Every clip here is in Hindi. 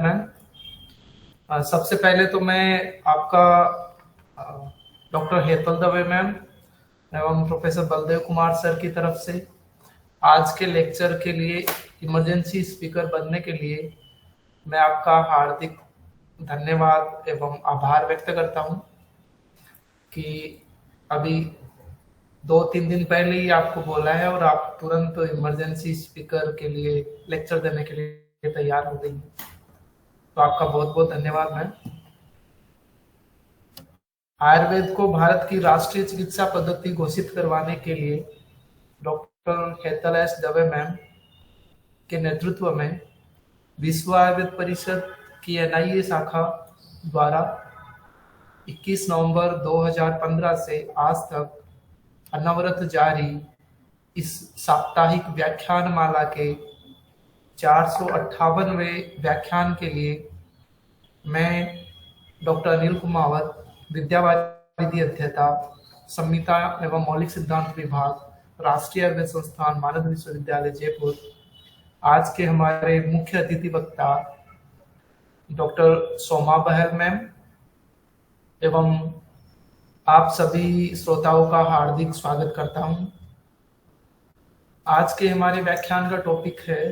मैम। सबसे पहले तो मैं आपका डॉक्टर हेतल दवे मैम एवं प्रोफेसर बलदेव कुमार सर की तरफ से आज के लेक्चर के लिए इमरजेंसी स्पीकर बनने के लिए मैं आपका हार्दिक धन्यवाद एवं आभार व्यक्त करता हूं कि अभी 2-3 दिन पहले ही आपको बोला है और आप तुरंत इमरजेंसी स्पीकर के लिए लेक्चर देने के लिए तैयार हो गई हैं। तो आपका बहुत बहुत धन्यवाद मैम। आयुर्वेद को भारत की राष्ट्रीय चिकित्सा पद्धति घोषित करवाने के लिए doctor Hetal S Dave ma'am के नेतृत्व में विश्व आयुर्वेद परिषद की एनआईए शाखा द्वारा 21 नवंबर 2015 से आज तक अनवरत जारी इस साप्ताहिक व्याख्यान माला के 458वें व्याख्यान के लिए मैं डॉक्टर अनिल कुमावत, विद्यावारिधि अध्येता, संहिता एवं मौलिक सिद्धांत विभाग, राष्ट्रीय आयुर्वेद संस्थान, मानद विश्वविद्यालय जयपुर, आज के हमारे मुख्य अतिथि वक्ता डॉक्टर सोमा बहल मैम एवं आप सभी श्रोताओं का हार्दिक स्वागत करता हूं। आज के हमारे व्याख्यान का टॉपिक है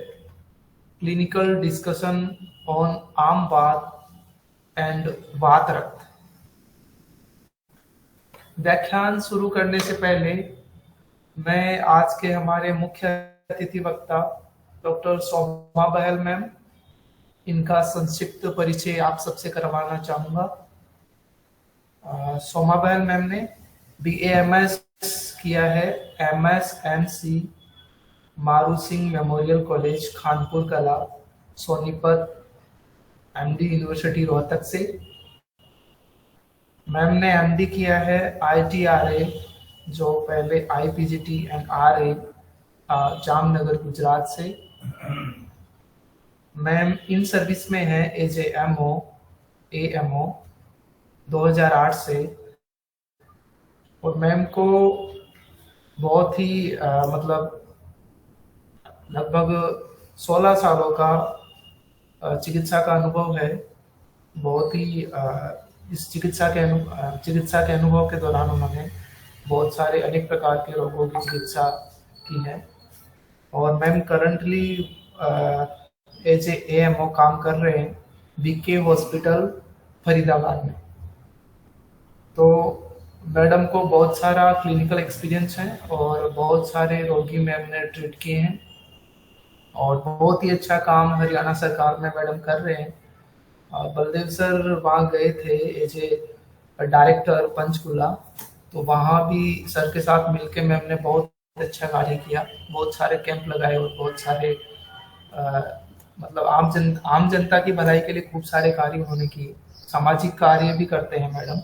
क्लिनिकल डिस्कशन ऑन आम वात एंड वात रक्त। व्याख्यान शुरू करने से पहले मैं आज के हमारे मुख्य अतिथि वक्ता डॉक्टर सोमा बहल मैम, इनका संक्षिप्त परिचय आप सबसे करवाना चाहूंगा। सोमा बहल मैम ने BAMS किया है MSMC मारू सिंह मेमोरियल कॉलेज खानपुर कला सोनीपत, MD यूनिवर्सिटी रोहतक से। मैम ने MD किया है ITRA जो पहले IPGT and RA Jamnagar Gujarat से। मैम इन सर्विस में है एज ए AMO 2008 से और मैम को बहुत ही मतलब लगभग 16 सालों का चिकित्सा का अनुभव है। बहुत ही इस चिकित्सा के अनुभव के दौरान उन्होंने बहुत सारे अनेक प्रकार के रोगों की चिकित्सा की है और ma'am currently as a AMO काम कर रहे हैं BK हॉस्पिटल फरीदाबाद में। तो मैडम को बहुत सारा क्लिनिकल एक्सपीरियंस है और बहुत सारे रोगी मैम ने ट्रीट किए हैं और बहुत ही अच्छा काम हरियाणा सरकार में मैडम कर रहे हैं। बलदेव सर वहाँ गए थे एज ए डायरेक्टर पंचकुला, तो वहाँ भी सर के साथ मिलके मैम ने बहुत अच्छा कार्य किया, बहुत सारे कैंप लगाए और बहुत सारे मतलब आम जनता की भलाई के लिए खूब सारे कार्य उन्होंने किए। सामाजिक कार्य भी करते हैं मैडम।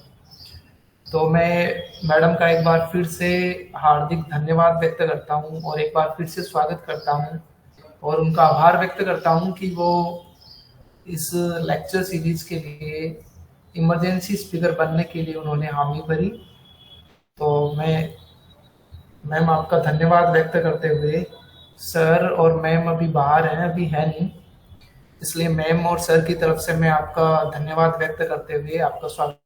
तो मैं मैडम का एक बार फिर से हार्दिक धन्यवाद व्यक्त करता हूँ और एक बार फिर से स्वागत करता हूँ और उनका आभार व्यक्त करता हूँ कि वो इस लेक्चर सीरीज के लिए इमरजेंसी स्पीकर बनने के लिए उन्होंने हामी भरी। तो मैम आपका धन्यवाद व्यक्त करते हुए, सर और मैम अभी बाहर हैं, अभी है नहीं, इसलिए मैम और सर की तरफ से मैं आपका धन्यवाद व्यक्त करते हुए आपका स्वागत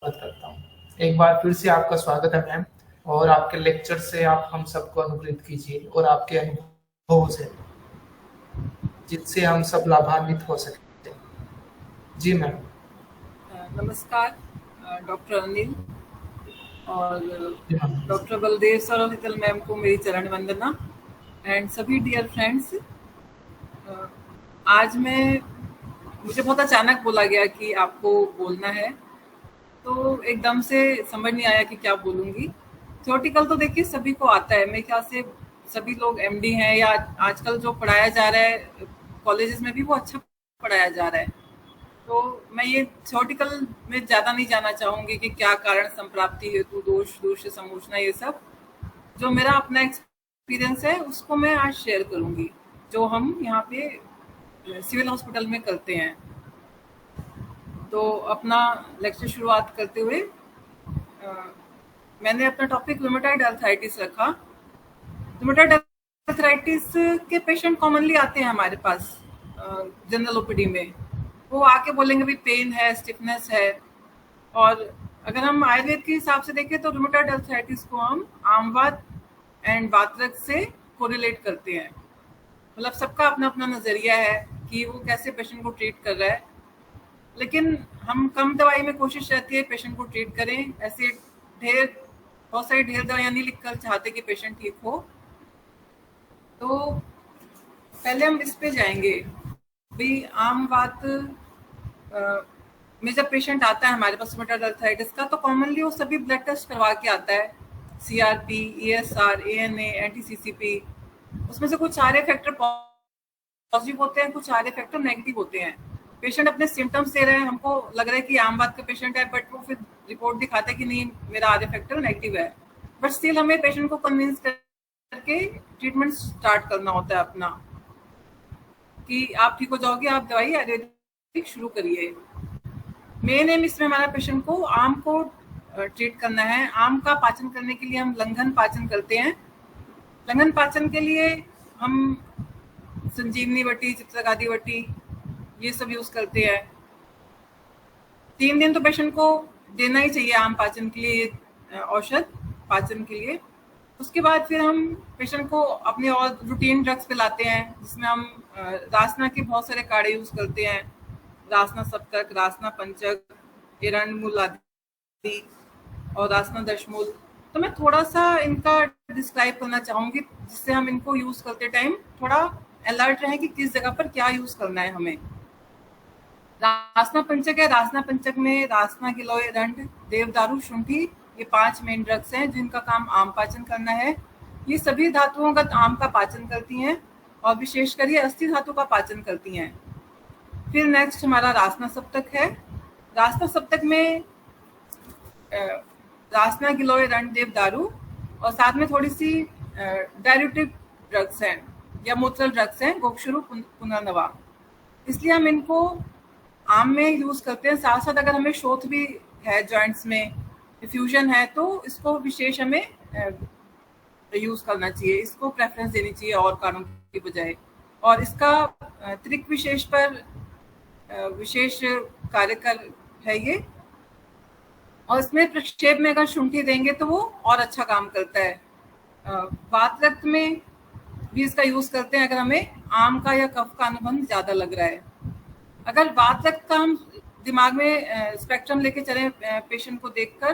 करता हूँ। एक बार फिर से आपका स्वागत है मैम और आपके लेक्चर से आप हम सबको अनुप्रेरित कीजिए और आपके अनुभवों से जिससे हम सब लाभान्वित हो सकते। जी मैम। नमस्कार डॉक्टर अनिल और डॉक्टर बलदेव सर और हितल मैम को मेरी चरण वंदना एंड सभी डियर फ्रेंड्स। आज मुझे बहुत अचानक बोला गया कि आपको बोलना है, तो एकदम से समझ नहीं आया कि क्या बोलूँगी। थ्योरेटिकल तो देखिए सभी को आता है, मेरे ख्याल से सभी लोग MD हैं या आजकल जो पढ़ाया जा रहा है कॉलेजेस में भी वो अच्छा पढ़ाया जा रहा है। तो मैं ये थ्योरेटिकल में ज़्यादा नहीं जाना चाहूँगी कि क्या कारण संप्राप्ति हेतु दोष समूचना, ये सब जो मेरा अपना एक्सपीरियंस है उसको मैं आज शेयर करूँगी, जो हम यहाँ पे सिविल हॉस्पिटल में करते हैं। तो अपना लेक्चर शुरुआत करते हुए मैंने अपना टॉपिक रूमेटॉइड आर्थराइटिस रखा। रूमेटॉइड आर्थराइटिस के पेशेंट कॉमनली आते हैं हमारे पास जनरल OPD में, वो आके बोलेंगे भी पेन है, स्टिफनेस है। और अगर हम आयुर्वेद के हिसाब से देखें तो रूमेटॉइड आर्थराइटिस को हम आम वात एंड वातरक्त से कोरिलेट करते हैं। मतलब सबका अपना अपना नजरिया है कि वो कैसे पेशेंट को ट्रीट कर रहा है, लेकिन हम कम दवाई में कोशिश रहती है पेशेंट को ट्रीट करें। ऐसे बहुत सारी ढेर दवाइयाँ नहीं लिख कर चाहते कि पेशेंट ठीक हो। तो पहले हम इस पे जाएंगे भी आम बात में जब पेशेंट आता है हमारे पास रूमेटॉइड आर्थराइटिस का, तो कॉमनली वो सभी ब्लड टेस्ट करवा के आता है, CRP, ESR, ANA, anti-CCP। उसमें से कुछ सारे फैक्टर पॉजिटिव होते हैं, कुछ सारे फैक्टर नेगेटिव होते हैं। पेशेंट अपने सिम्टम्स दे रहे हैं, हमको लग रहा है कि आम बात का पेशेंट है, बट वो फिर रिपोर्ट दिखाते हैं कि नहीं मेरा आधे फैक्टर नेगेटिव है। बट स्टिल हमें पेशेंट को कन्विंस करके ट्रीटमेंट स्टार्ट करना होता है अपना, कि आप ठीक हो जाओगे, आप दवाई आयुर्वेदिक शुरू करिए। मेन एम इसमें हमारा पेशेंट को आम को ट्रीट करना है। आम का पाचन करने के लिए हम लंघन पाचन करते हैं। लंघन पाचन के लिए हम संजीवनी वटी, चित्रगादी वटी, ये सब यूज करते हैं। 3 दिन तो पेशेंट को देना ही चाहिए आम पाचन के लिए, औषध पाचन के लिए। उसके बाद फिर हम पेशेंट को अपने और रूटीन ड्रग्स पे लाते हैं, जिसमें हम रासना के बहुत सारे काढ़े यूज करते हैं, रासना सप्तक, रासना पंचक, एरंडमूल आदि और रासना दशमूल। तो मैं थोड़ा सा इनका डिस्क्राइब करना चाहूंगी, जिससे हम इनको यूज करते टाइम थोड़ा अलर्ट रहे कि किस जगह पर क्या यूज करना है हमें। रासना पंचक है। रासना पंचक में रासना, गिलोय, रंड, देवदारू, शुंठी, ये 5 मेन ड्रग्स हैं जिनका काम आम पाचन करना है। ये सभी धातुओंगत आम का पाचन करती हैं और विशेषकर ये अस्थि धातु का पाचन करती हैं। फिर नेक्स्ट हमारा रासना सप्तक है। रासना सप्तक में रासना, गिलोय, रंड, देवदारू और साथ में थोड़ी सी डायरेटिक ड्रग्स हैं या मूत्रल ड्रग्स हैं, गोक्षुरु, पुनर्नवा। इसलिए हम इनको आम में यूज करते हैं। साथ साथ अगर हमें शोथ भी है, जॉइंट्स में डिफ्यूजन है, तो इसको विशेष हमें यूज करना चाहिए, इसको प्रेफरेंस देनी चाहिए और कारणों की बजाय। और इसका त्रिक विशेष पर विशेष कार्य कर है ये। और इसमें प्रक्षेप में अगर शुंठी देंगे तो वो और अच्छा काम करता है। वात रक्त में भी इसका यूज करते हैं अगर हमें आम का या कफ का अनुबंध ज्यादा लग रहा है। अगर वात रक्त का हम दिमाग में स्पेक्ट्रम लेके चले पेशेंट को देखकर,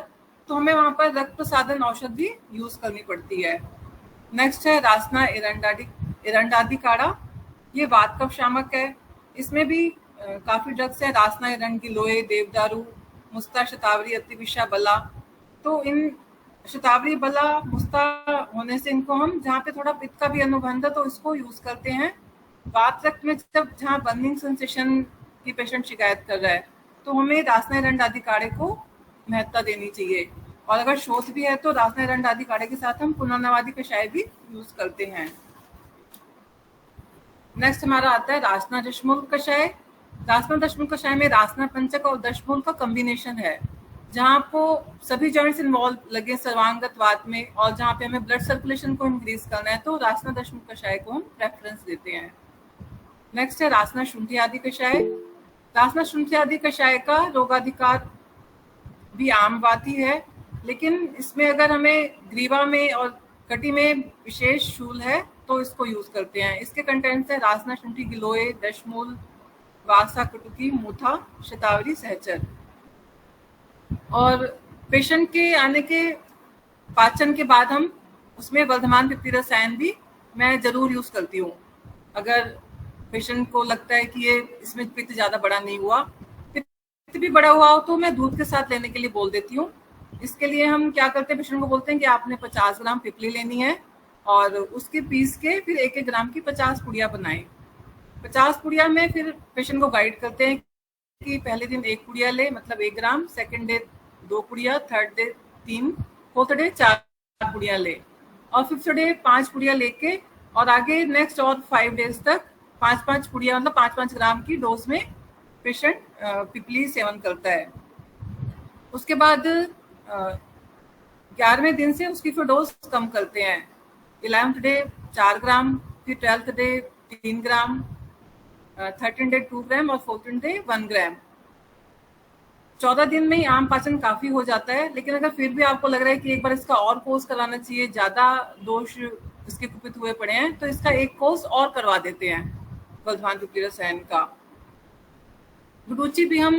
तो हमें वहां पर रक्त प्रसाधन औषध भी यूज करनी पड़ती है। नेक्स्ट है रासना एरंडादि काढ़ा। ये वात कफ शामक है। इसमें भी काफी ड्रग्स है, रासना, एरंड, गिलोय, देवदारू, मुस्ता, शतावरी, अतिविषा, बला। तो इन शतावरी, बला, मुस्ता होने से इनको हम जहाँ पे थोड़ा पित्त का भी अनुबंध है तो इसको यूज करते हैं। वात रक्त में जब जहाँ बर्निंग सेंसेशन की पेशेंट शिकायत कर रहा है, तो हमें रासना एरंड आदि काढ़े को महत्ता देनी चाहिए। और अगर शोथ भी है तो रासना एरंड आदि काढ़े के साथ हम पुनर्नवादी कषाय भी यूज करते हैं। नेक्स्ट हमारा आता है रासना दशमूल कषाय। रासना दशमूल कषाय में रासना पंचक और दशमूल का कॉम्बिनेशन है, जहाँ आपको सभी जॉइंट्स इन्वॉल्व लगे सर्वांगत वात में, और जहाँ पे हमें ब्लड सर्कुलेशन को इंक्रीज करना है, तो रासना दशमूल कषाय को हम प्रेफरेंस देते हैं। नेक्स्ट है रासना शुंठी आदि कषाय। रासना शुंठी आदि कषाय का रोगाधिकार भी आम बात ही है, लेकिन इसमें अगर हमें ग्रीवा में और कटी में विशेष शूल है तो इसको यूज करते हैं। इसके कंटेंट्स है रासना, शुंठी, गिलोय, दशमूल, वासा, कुटुकी, मूथा, शतावरी, सहचर। और पेशेंट के आने के पाचन के बाद हम उसमें वर्धमान पित्ती रसायन भी मैं जरूर यूज करती हूँ। अगर पेशेंट को लगता है कि ये इसमें पित्त ज्यादा बड़ा नहीं हुआ, पित्त भी बड़ा हुआ हो, तो मैं दूध के साथ लेने के लिए बोल देती हूँ। इसके लिए हम क्या करते हैं, पेशेंट को बोलते हैं कि आपने 50 ग्राम पिपली लेनी है और उसके पीस के फिर 1-1 ग्राम की 50 पुड़िया बनाएं। 50 पुड़िया में फिर पेशेंट को गाइड करते हैं कि पहले दिन 1 पुड़िया ले, मतलब 1 ग्राम, सेकेंड डे 2 पुड़िया, थर्ड डे 3, फोर्थ डे 4 पुड़िया ले, और फिफ्थ डे 5 पुड़िया लेके और आगे नेक्स्ट और 5 डेज तक 5-5 पुड़िया, मतलब 5-5 ग्राम की डोज में पेशेंट पिपली सेवन करता है। उसके बाद 11वें दिन से उसकी फिर डोज कम करते हैं। 11th डे 4 ग्राम, फिर 12th डे 3 ग्राम, 13 डे 2 ग्राम और 14 डे 1 ग्राम। 14 दिन में ही आम पाचन काफी हो जाता है, लेकिन अगर फिर भी आपको लग रहा है कि एक बार इसका और कोर्स कराना चाहिए, ज्यादा दोष इसके कुपित हुए पड़े हैं, तो इसका एक कोर्स और करवा देते हैं वर्धमान पिपली रसायन का। गुडुचि भी हम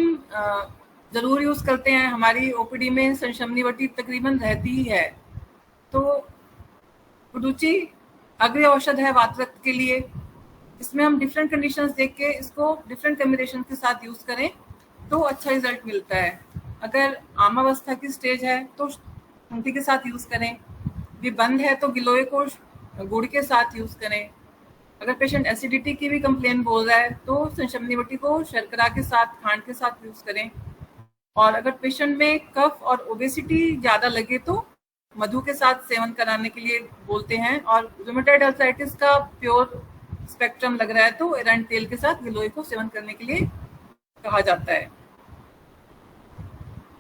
जरूर यूज करते हैं, हमारी ओपीडी में संशमनीवटी तकरीबन रहती ही है। तो गुडुचि अग्रणी औषध है वात रक्त के लिए। इसमें हम डिफरेंट कंडीशंस देख के इसको डिफरेंट कॉम्बिनेशन के साथ यूज करें तो अच्छा रिजल्ट मिलता है। अगर आमावस्था की स्टेज है तो शुंठी के साथ यूज करें, भी बंद है तो गिलोय को गुड़ के साथ यूज करें। अगर पेशेंट एसिडिटी की भी कंप्लेन बोल रहा है तो संशमनीवटी को शर्करा के साथ, खांड के साथ यूज करें। और अगर पेशेंट में कफ और ओबेसिटी ज्यादा लगे तो मधु के साथ सेवन कराने के लिए बोलते हैं। और रूमेटॉइड आर्थराइटिस का प्योर स्पेक्ट्रम लग रहा है तो एरंड तेल के साथ गिलोय को सेवन करने के लिए कहा जाता है।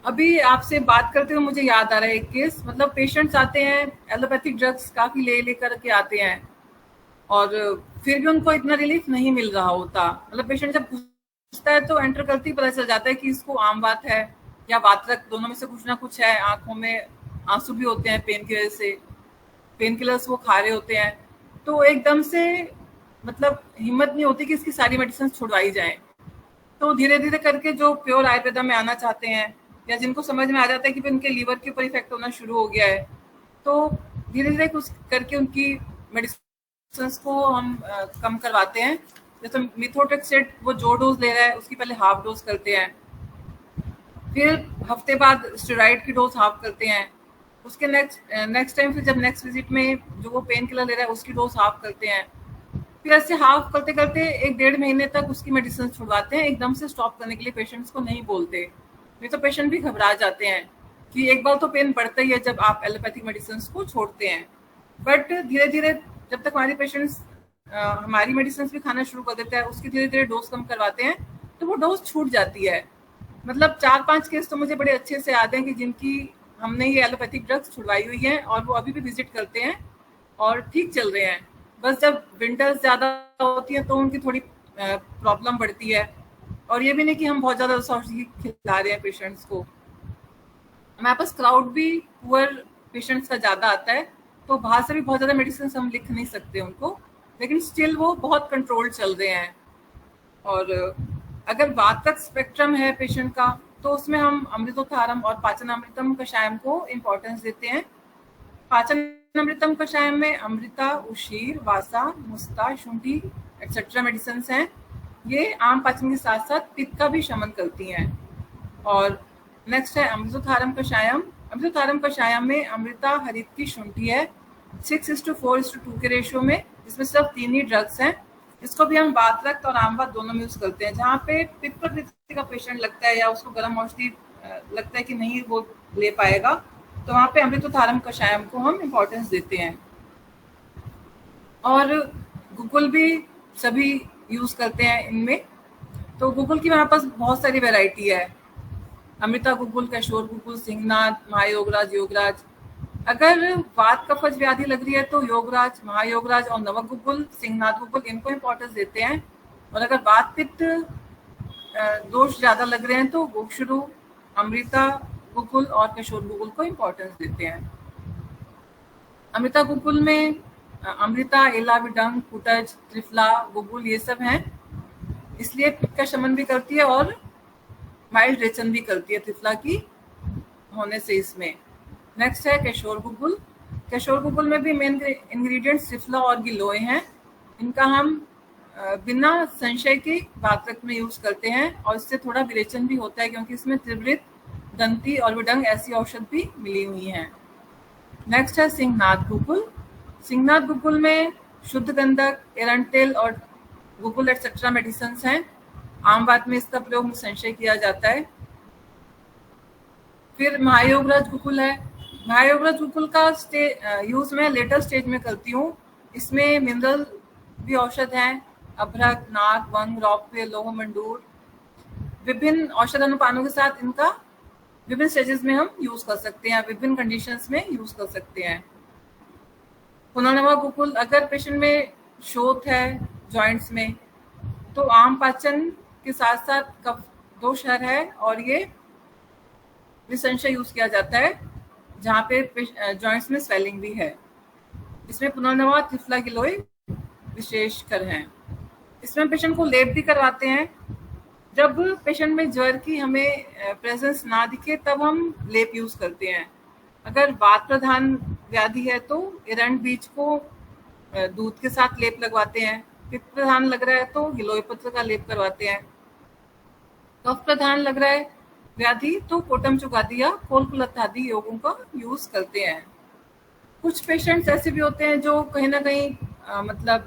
अभी आपसे बात करते हुए मुझे याद आ रहा है एक केस, मतलब पेशेंट्स आते हैं एलोपैथिक ड्रग्स काफी ले लेकर के आते हैं और फिर भी उनको इतना रिलीफ नहीं मिल रहा होता। मतलब पेशेंट जब पूछता है तो एंटर करते ही पता चल जाता है कि इसको आम बात है या वात रक्त, दोनों में से कुछ ना कुछ है। आंखों में आंसू भी होते हैं पेन की वजह से, पेन किलर्स वो खा रहे होते हैं, तो एकदम से मतलब हिम्मत नहीं होती कि इसकी सारी मेडिसिन छुड़वाई जाए। तो धीरे धीरे करके जो प्योर आयुर्वेदा में आना चाहते हैं या जिनको समझ में आ जाता है कि उनके लीवर के ऊपर इफेक्ट होना शुरू हो गया है, तो धीरे धीरे कुछ करके उनकी मेडिसिन को हम कम करवाते हैं। जैसे मिथोट्रेक्सेट वो जो डोज ले रहा है उसकी पहले हाफ डोज करते हैं, फिर हफ्ते बाद स्टेरॉइड की डोज हाफ करते हैं, उसके नेक्स्ट टाइम फिर जब नेक्स्ट विजिट में जो वो पेन किलर ले रहा है उसकी डोज हाफ करते हैं। फिर ऐसे हाफ करते करते 1-1.5 महीने तक उसकी मेडिसिन छुड़वाते हैं। एकदम से स्टॉप करने के लिए पेशेंट्स को नहीं बोलते, नहीं तो पेशेंट भी घबरा जाते हैं कि एक बार तो पेन बढ़ता ही है जब आप एलोपैथिक मेडिसिन को छोड़ते हैं। बट धीरे धीरे जब तक हमारी पेशेंट्स हमारी मेडिसिन भी खाना शुरू कर देता है, उसकी धीरे धीरे डोज कम करवाते हैं तो वो डोज छूट जाती है। मतलब 4-5 केस तो मुझे बड़े अच्छे से याद हैं कि जिनकी हमने ये एलोपैथिक ड्रग्स छुड़वाई हुई है और वो अभी भी विजिट करते हैं और ठीक चल रहे हैं। बस जब विंटर्स ज्यादा होती है तो उनकी थोड़ी प्रॉब्लम बढ़ती है। और ये भी नहीं कि हम बहुत ज्यादा औषधि खिला रहे हैं पेशेंट्स को। हमारे पास क्राउड भी पुअर पेशेंट्स का ज्यादा आता है तो बाहर से भी बहुत ज्यादा मेडिसिन हम लिख नहीं सकते उनको, लेकिन स्टिल वो बहुत कंट्रोल चल रहे हैं। और अगर वातक स्पेक्ट्रम है पेशेंट का तो उसमें हम अमृतोत्थारम और पाचनामृतम कषायम को इम्पोर्टेंस देते हैं। पाचनामृतम कषायम में अमृता, उशीर, वासा, मुस्ता, शुंठी एक्सेट्रा मेडिसिन हैं। ये आम पाचन के साथ साथ पित्त का भी शमन करती हैं। और नेक्स्ट है अमृतोत्थारम कषायम। अमृतोत्थारम कषायम में अमृता, हरित की शुंठी है 6:4:2 के रेशियो में, इसमें सिर्फ 3 ही ड्रग्स हैं। इसको भी हम वात रक्त और आम वात दोनों में यूज करते हैं। जहाँ पे पित्त प्रकृति का पेशेंट लगता है या उसको गर्म औषधि लगता है कि नहीं वो ले पाएगा तो वहाँ पे अमृतोत्थारम कषायम को हम इम्पोर्टेंस देते हैं। और गूगल भी सभी यूज करते हैं इनमें। तो गूगल की हमारे पास बहुत सारी वैरायटी है, अमृता गूगल, कैशोर गूगल, सिंहनाथ, महायोगराज, योगराज। अगर वात कफज व्याधि लग रही है तो योगराज, महायोगराज और नवक गूगल, सिंहनाथ गूगल इनको इम्पोर्टेंस देते हैं। और अगर वात पित्त दोष ज्यादा लग रहे हैं तो गोक्षुरु, अमृता गूगल और किशोर गूगल को इम्पोर्टेंस देते हैं। अमृता गूगल में अमृता, एला, विडंग, कुटज, त्रिफला, गूगल ये सब हैं, इसलिए पित्त का शमन भी करती है और माइल्ड रेचन भी करती है त्रिफला की होने से इसमें। नेक्स्ट है किशोर गूगल। किशोर गूगल में भी मेन इंग्रेडिएंट्स त्रिफला और गिलोय हैं। इनका हम बिना संशय के वात रक्त में यूज करते हैं और इससे थोड़ा विरेचन भी होता है क्योंकि इसमें त्रिवृत, दंती और विडंग ऐसी औषध भी मिली हुई हैं। नेक्स्ट है सिंहनाथ गूगल। सिंहनाथ गूगल में शुद्ध गंधक, एरंटेल और गूगल एक्सेट्रा मेडिसिन हैं। आम बात में इसका प्रयोग संशय किया जाता है। फिर महायोगराज गूगल है। महायोगराज गूगल का यूज मैं लेटर स्टेज में करती हूँ। इसमें मिनरल भी औषध हैं, अभ्रक, नाग, वंग, रौप्य, लोह, मंडूर, विभिन्न औषध अनुपानों के साथ इनका विभिन्न स्टेजेस में हम यूज कर सकते हैं, विभिन्न कंडीशंस में यूज कर सकते हैं। पुनर्नवा गूगल, अगर पेशेंट में शोथ है जॉइंट्स में तो आम पाचन के साथ साथ कफ दोष है और ये निसंशय यूज किया जाता है जहाँ पे जॉइंट्स में स्वेलिंग भी है। इसमें पुनर्नवा त्रिफला गिलोय विशेषकर हैं। इसमें पेशेंट को लेप भी करवाते हैं। जब पेशेंट में ज्वर की हमें प्रेजेंस ना दिखे तब हम लेप यूज करते हैं। अगर वात प्रधान व्याधि है तो एरंड बीज को दूध के साथ लेप लगवाते हैं। पित्त प्रधान लग रहा है तो गिलोय पत्र का लेप करवाते हैं। कफ प्रधान लग रहा है व्याधि तो कोटम चुगादी या कोलकुलत आदि योगों का यूज करते हैं। कुछ पेशेंट्स ऐसे भी होते हैं जो कहीं ना कहीं मतलब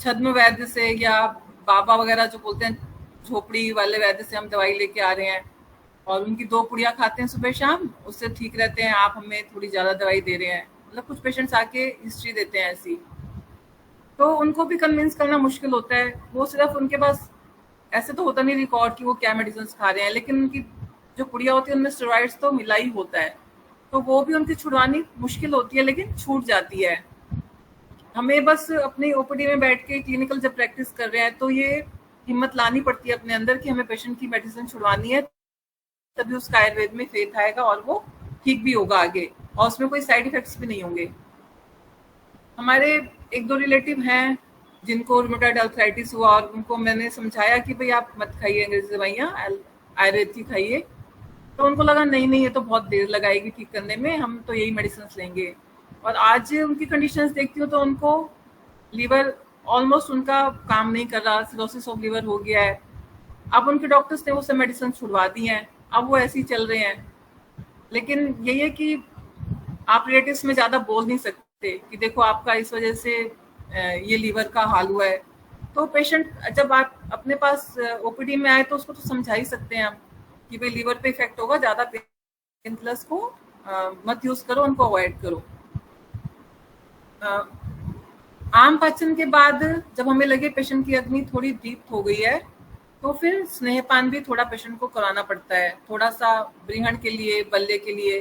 छद्म वैद्य से या बाबा वगैरह जो बोलते हैं झोपड़ी वाले वैद्य से हम दवाई लेके आ रहे हैं और उनकी 2 पुड़िया खाते हैं सुबह शाम, उससे ठीक रहते हैं, आप हमें थोड़ी ज्यादा दवाई दे रहे हैं। मतलब कुछ पेशेंट्स आके हिस्ट्री देते हैं ऐसी, तो उनको भी कन्विंस करना मुश्किल होता है। वो सिर्फ उनके पास ऐसे तो होता नहीं रिकॉर्ड कि वो क्या मेडिसिन खा रहे हैं, लेकिन उनकी जो पुड़िया होती है उनमें स्टेरॉइड्स तो मिला ही होता है, तो वो भी उनकी छुड़वानी मुश्किल होती है, लेकिन छूट जाती है। हमें बस अपनी ओपीडी में बैठ के क्लिनिकल जब प्रैक्टिस कर रहे हैं तो ये हिम्मत लानी पड़ती है अपने अंदर कि हमें पेशेंट की मेडिसिन छुड़वानी है, तभी उसका आयुर्वेद में फेथ आएगा और वो ठीक भी होगा आगे, और उसमें कोई साइड इफेक्ट्स भी नहीं होंगे। हमारे 1-2 रिलेटिव हैं जिनको रूमेटॉइड आर्थराइटिस हुआ और उनको मैंने समझाया कि भाई आप मत खाइए अंग्रेजी दवाइयाँ, आयुर्वेद की खाइए, तो उनको लगा नहीं ये तो बहुत देर लगाएगी ठीक करने में, हम तो यही मेडिसिन लेंगे। और आज उनकी कंडीशंस देखती हूँ तो उनको लीवर ऑलमोस्ट उनका काम नहीं कर रहा, सिरोसिस ऑफ लीवर हो गया है। अब उनके डॉक्टर्स ने वो सब मेडिसिन छुड़वा दी हैं, अब वो ऐसे ही चल रहे हैं। लेकिन यही है कि आप रिलेटिव्स में ज्यादा बोल नहीं सकते कि देखो आपका इस वजह से ये लीवर का हाल हुआ है। तो पेशेंट जब आप अपने पास ओपीडी में आए तो उसको तो समझा ही सकते हैं आप कि भाई लीवर पे इफेक्ट होगा, ज्यादा पेन किलर्स को मत यूज करो, उनको अवॉइड करो। आम पाचन के बाद जब हमें लगे पेशेंट की अग्नि थोड़ी दीप्त हो गई है तो फिर स्नेहपान भी थोड़ा पेशेंट को कराना पड़ता है, थोड़ा सा ब्रीहण के लिए, बल्ले के लिए।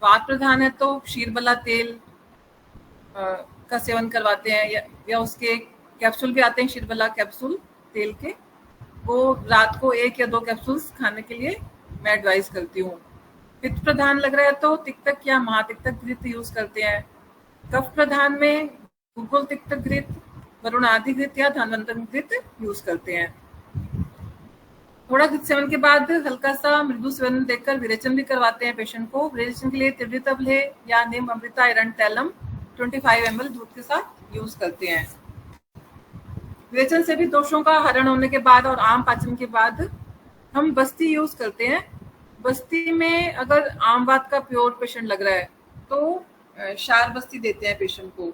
वात प्रधान है तो क्षीरबला तेल का सेवन करवाते हैं या उसके कैप्सूल भी आते हैं, क्षीरबला कैप्सूल तेल के, वो रात को 1 या 2 कैप्सूल्स खाने के लिए मैं एडवाइस करती हूँ। पित्त प्रधान लग रहा है तो तिक्तक या महातिक्तक घृत यूज करते हैं। कफ प्रधान में गुलकुल तिक्तक घृत, वरुण आदि घृत या धन्वंतरी घृत यूज करते हैं। थोड़ा घृत सेवन के बाद हल्का सा मृदु सेवन देकर विरेचन भी करवाते हैं पेशेंट को। विरेचन के लिए त्रिवृत अवलेह या नीम अमृता आयरन तैलम 25 ml दूध के साथ यूज करते हैं। विरेचन से भी दोषों का हरण होने के बाद और आम पाचन के बाद हम बस्ती यूज करते हैं। बस्ती में अगर आम वात का प्योर पेशेंट लग रहा है तो क्षार बस्ती देते हैं पेशेंट को।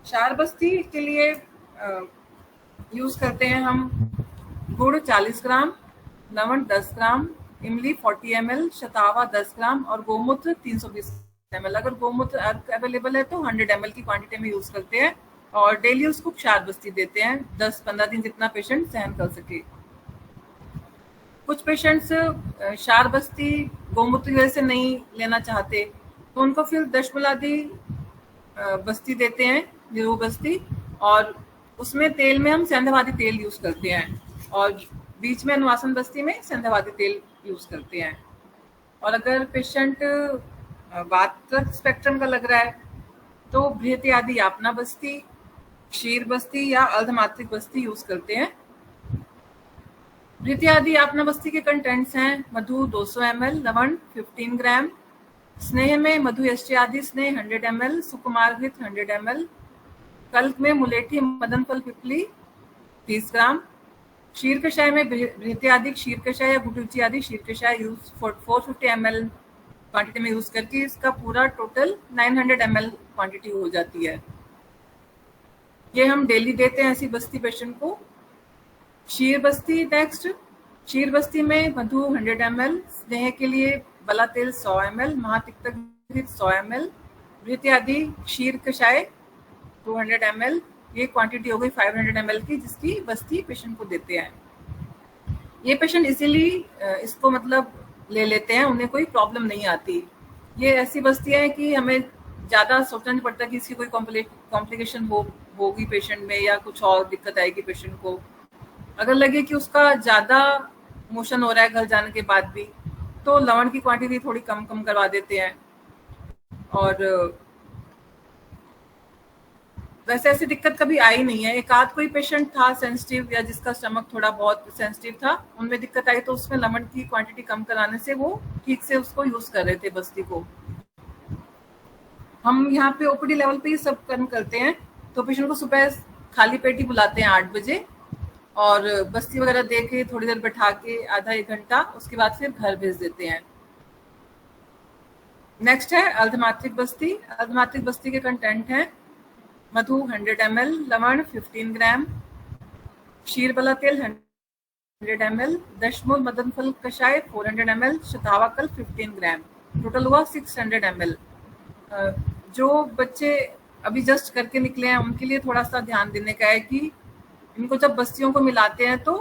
क्षार बस्ती के लिए यूज करते हैं हम गुड़ 40 ग्राम, लवण 10 ग्राम, इमली 40 ml, शतावा 10 ग्राम और गोमूत्र 320 ml। अगर गोमूत्र अवेलेबल है तो 100 ml की क्वांटिटी में यूज करते हैं और डेली उसको क्षार बस्ती देते हैं 10-15 दिन, जितना पेशेंट सहन कर सके। कुछ पेशेंट्स क्षार बस्ती गोमूत्र की वजह से नहीं लेना चाहते तो उनको फिर दशमूलादि बस्ती देते हैं, निरू बस्ती, और उसमें तेल में हम सेंधवादी तेल यूज करते हैं और बीच में अनुवासन बस्ती में सेंधवादी तेल यूज करते हैं। और अगर पेशेंट वातरक्त स्पेक्ट्रम का लग रहा है तो बृहति आदि यापना बस्ती, क्षीर बस्ती या अर्धमात्रिक बस्ती यूज करते हैं। बृहति आदि यापना बस्ती के कंटेंट्स हैं मधु 200 ml, लवण 15 ग्राम, स्नेह में मधु एष्टि आदि स्नेह 100 ml, सुकुमार घृत 100 ml, कल्क में मुलेठी मदन फल पिपली 30 ग्राम, क्षीर कषाय में बृहति आदि क्षीर कषाय या गुटुची आदि क्षीर कषाय यूज 450 ml क्वांटिटी में यूज करके इसका पूरा टोटल 900 ml क्वांटिटी हो जाती है। ये हम डेली देते हैं ऐसी बस्ती पेशेंट को। क्षीर बस्ती नेक्स्ट, क्षीर बस्ती में मधु 100 ml, स्नेह के लिए बला तेल 100 ml, महातिक्तक घृत 100 ml, बृहति आदि क्षीर कषाय 200 ml। ये क्वांटिटी हो गई 500 ml की जिसकी बस्ती पेशेंट को देते हैं। ये पेशेंट इजीली इसको मतलब ले लेते हैं, उन्हें कोई प्रॉब्लम नहीं आती। ये ऐसी बस्तियां हैं कि हमें ज्यादा सोचना नहीं पड़ता कि इसकी कोई कॉम्प्लिकेशन होगी पेशेंट में या कुछ और दिक्कत आएगी पेशेंट को। अगर लगे कि उसका ज्यादा मोशन हो रहा है घर जाने के बाद भी, तो लवण की क्वांटिटी थोड़ी कम कम करवा देते हैं। और वैसे ऐसी दिक्कत कभी आई नहीं है। एक आध कोई पेशेंट था सेंसिटिव या जिसका स्टमक थोड़ा बहुत सेंसिटिव था, उनमें दिक्कत आई, तो उसमें लवण की क्वांटिटी कम कराने से वो ठीक से उसको यूज कर रहे थे बस्ती को। हम यहाँ पे ओपीडी लेवल पे ही सब कर्म करते हैं। तो पेशेंट को सुबह खाली पेट ही बुलाते हैं 8 बजे, और बस्ती वगैरह दे के थोड़ी देर बैठा के आधा एक घंटा, उसके बाद फिर घर भेज देते हैं। नेक्स्ट है अर्धमात्रिक बस्ती। अर्धमात्रिक बस्ती के कंटेंट है मधु 100 ml, लवण 15 ग्राम, क्षीर वाला तेल 100 ml, दशमूल मदन फल कषाय 400 ml, शतावा कल 15 ग्राम, टोटल हुआ 600 ml। जो बच्चे अभी जस्ट करके निकले हैं उनके लिए थोड़ा सा ध्यान देने का है कि इनको जब बस्तियों को मिलाते हैं तो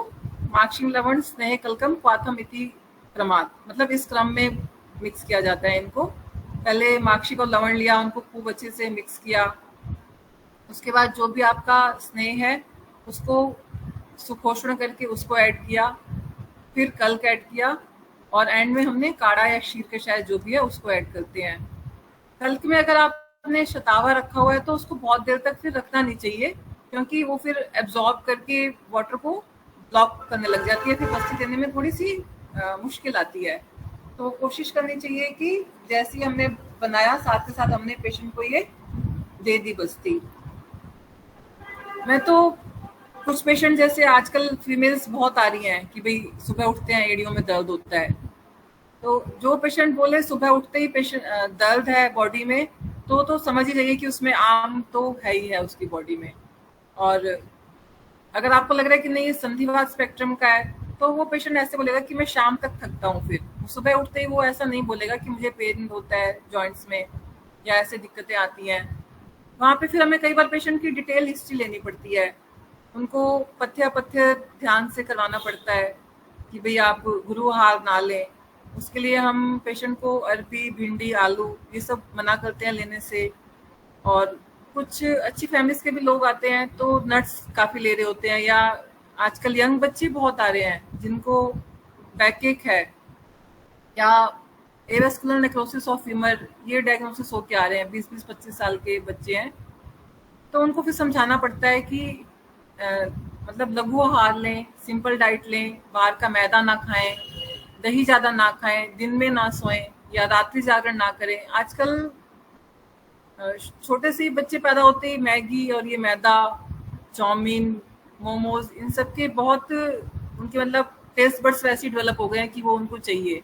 माक्षिम लवण स्नेह कलकम क्वाथम इति क्रमात्, मतलब इस क्रम में मिक्स किया जाता है इनको। पहले माक्षी को लवण लिया, उनको खूब अच्छे से मिक्स किया, उसके बाद जो भी आपका स्नेह है उसको सुपोषण करके उसको ऐड किया, फिर कल्क ऐड किया, और एंड में हमने काढ़ा या क्षीर कषाय जो भी है उसको ऐड करते हैं। कल्क में अगर आपने शतावा रखा हुआ है तो उसको बहुत देर तक फिर रखना नहीं चाहिए, क्योंकि वो फिर एब्जॉर्ब करके वाटर को ब्लॉक करने लग जाती है, फिर बस्ती देने में थोड़ी सी मुश्किल आती है। तो कोशिश करनी चाहिए कि जैसे ही हमने बनाया साथ के साथ हमने पेशेंट को ये दे दी बस्ती। मैं तो कुछ पेशेंट जैसे आजकल फीमेल्स बहुत आ रही हैं कि भाई सुबह उठते हैं एड़ियों में दर्द होता है, तो जो पेशेंट बोले सुबह उठते ही पेशेंट दर्द है बॉडी में, तो समझ ही जाइए कि उसमें आम तो है ही है उसकी बॉडी में। और अगर आपको लग रहा है कि नहीं ये संधिवात स्पेक्ट्रम का है, तो वो पेशेंट ऐसे बोलेगा कि मैं शाम तक थकता हूँ, फिर सुबह उठते ही वो ऐसा नहीं बोलेगा कि मुझे पेन होता है जॉइंट्स में या ऐसे दिक्कतें आती हैं। वहाँ पे फिर हमें कई बार पेशेंट की डिटेल हिस्ट्री लेनी पड़ती है, उनको पथ्य पथ्य ध्यान से करवाना पड़ता है कि भाई आप गुरु आहार ना लें। उसके लिए हम पेशेंट को अरबी, भिंडी, आलू ये सब मना करते हैं लेने से। और कुछ अच्छी फैमिलीज के भी लोग आते हैं तो नट्स काफी ले रहे होते हैं, या आजकल यंग बच्चे बहुत आ रहे हैं जिनको बैकएक है या एवेस्कुलर नेक्रोसिस ऑफ फीमर, ये डायग्नोसिस होके आ रहे हैं, 20-25 साल के बच्चे हैं। तो उनको फिर समझाना पड़ता है कि मतलब लघु आहार लें, सिंपल डाइट लें, बाहर का मैदा ना खाएं, दही ज्यादा ना खाएं, दिन में ना सोएं या रात्रि जागरण ना करें। आजकल छोटे से बच्चे पैदा होते ही मैगी और ये मैदा, चाउमीन, मोमोज, इन सब के बहुत उनके मतलब टेस्ट बड्स वैसे डेवलप हो गए हैं कि वो उनको चाहिए।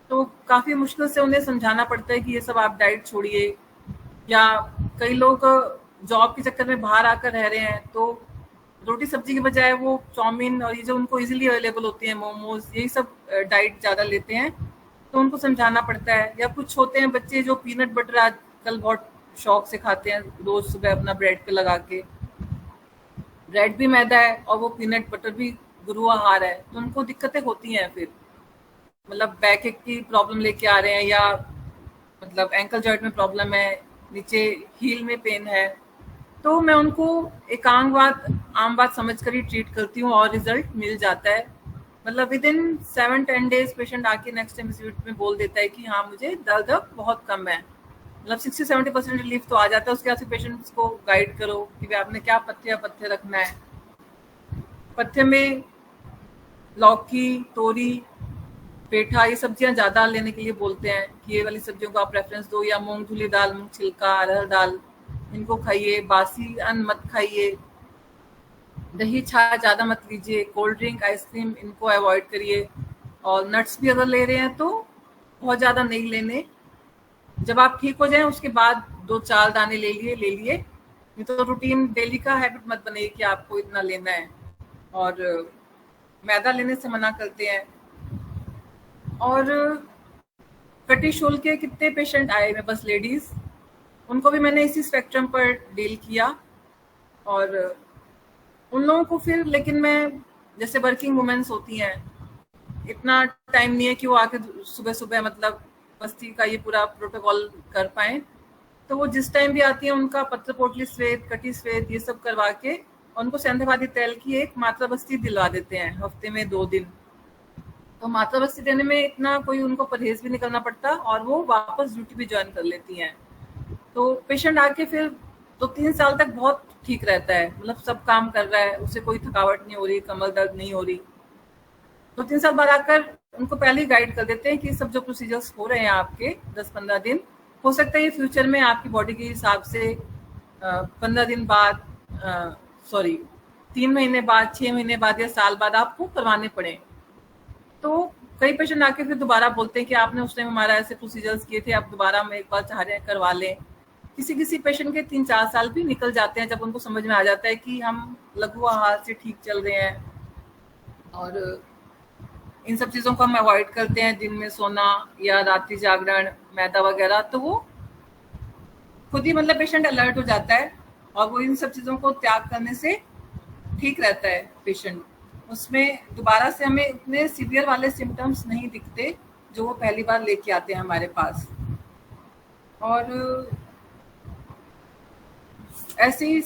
तो काफी मुश्किल से उन्हें समझाना पड़ता है कि ये सब आप डाइट छोड़िए। या कई लोग जॉब के चक्कर में बाहर आकर रह रहे हैं, तो रोटी सब्जी के बजाय वो चाउमीन और ये जो उनको इजीली अवेलेबल होती है मोमोज, यही सब डाइट ज्यादा लेते हैं, तो उनको समझाना पड़ता है। या कुछ होते हैं बच्चे जो पीनट बटर आजकल बहुत शौक से खाते हैं, रोज सुबह अपना ब्रेड पे लगा के। ब्रेड भी मैदा है और वो पीनट बटर भी गुरु आहार है, तो उनको दिक्कतें होती हैं फिर, मतलब बैक एक की प्रॉब्लम लेके आ रहे हैं, या मतलब एंकल जॉइंट में प्रॉब्लम है, नीचे हील में पेन है। तो मैं उनको एकांग बात आम बात समझ कर ही ट्रीट करती हूँ और रिजल्ट मिल जाता है। मतलब विद इन 7-10 डेज पेशेंट आके नेक्स्ट टाइम विजिट में बोल देता है कि हाँ मुझे दर्द अब बहुत कम है, मतलब 60-70% रिलीफ तो आ जाता है। उसके बाद पेशेंट्स को गाइड करो कि आपने क्या पथ्य रखना है। पथ्य में लौकी, तोरी, पेठा, ये सब्जियां ज्यादा लेने के लिए बोलते हैं कि ये वाली सब्जियों को आप प्रेफरेंस दो, या मूंग धुली दाल, मूंग छिलका, अरहर दाल, इनको खाइए। बासी अन्न मत खाइए, दही छाछ ज्यादा मत लीजिए, कोल्ड ड्रिंक, आइसक्रीम इनको अवॉइड करिए। और नट्स भी अगर ले रहे हैं तो बहुत ज्यादा नहीं लेने। जब आप ठीक हो जाए उसके बाद 2-4 दाने ले लिए, नहीं तो रूटीन डेली का हैबिट मत बनाइए कि आपको इतना लेना है। और मैदा लेने से मना करते हैं। और कटी शोल के कितने पेशेंट आए हैं, बस लेडीज, उनको भी मैंने इसी स्पेक्ट्रम पर डील किया। और उन लोगों को फिर, लेकिन मैं जैसे वर्किंग वुमेन्स होती हैं, इतना टाइम नहीं है कि वो आके सुबह सुबह मतलब बस्ती का ये पूरा प्रोटोकॉल कर पाए, तो वो जिस टाइम भी आती है उनका पत्र पोटली स्वेद, कटी स्वेद ये सब करवा के उनको सेंधमादी तेल की एक मात्रा बस्ती दिलवा देते हैं हफ्ते में 2 दिन। तो मात्रा बस्ती देने में इतना कोई उनको परहेज भी नहीं करना पड़ता और वो वापस ड्यूटी भी ज्वाइन कर लेती हैं। तो पेशेंट आके फिर 2-3 साल तक बहुत ठीक रहता है, मतलब सब काम कर रहा है, उसे कोई थकावट नहीं हो रही, कमर दर्द नहीं हो रही। 2-3 साल बाद आकर उनको पहले ही गाइड कर देते हैं कि सब जो प्रोसीजर्स हो रहे हैं आपके 10-15 दिन, हो सकता है ये फ्यूचर में आपकी बॉडी के हिसाब से 15 दिन बाद, सॉरी 3 महीने बाद, 6 महीने बाद या साल बाद आपको करवाने पड़े। तो कई पेशेंट आके फिर दोबारा बोलते हैं कि आपने उस टाइम हमारा ऐसे प्रोसीजर्स किए थे, आप दोबारा हम एक बार चाह रहे हैं करवा लें। किसी किसी पेशेंट के 3-4 साल भी निकल जाते हैं जब उनको समझ में आ जाता है कि हम लघु आहार से ठीक चल रहे हैं और इन सब चीज़ों को हम अवॉइड करते हैं, दिन में सोना या रात्रि जागरण, मैदा वगैरह। तो वो खुद ही मतलब पेशेंट अलर्ट हो जाता है और वो इन सब चीज़ों को त्याग करने से ठीक रहता है पेशेंट। उसमें दोबारा से हमें इतने सीवियर वाले सिम्टम्स नहीं दिखते जो वो पहली बार लेके आते हैं हमारे पास। और ऐसे ही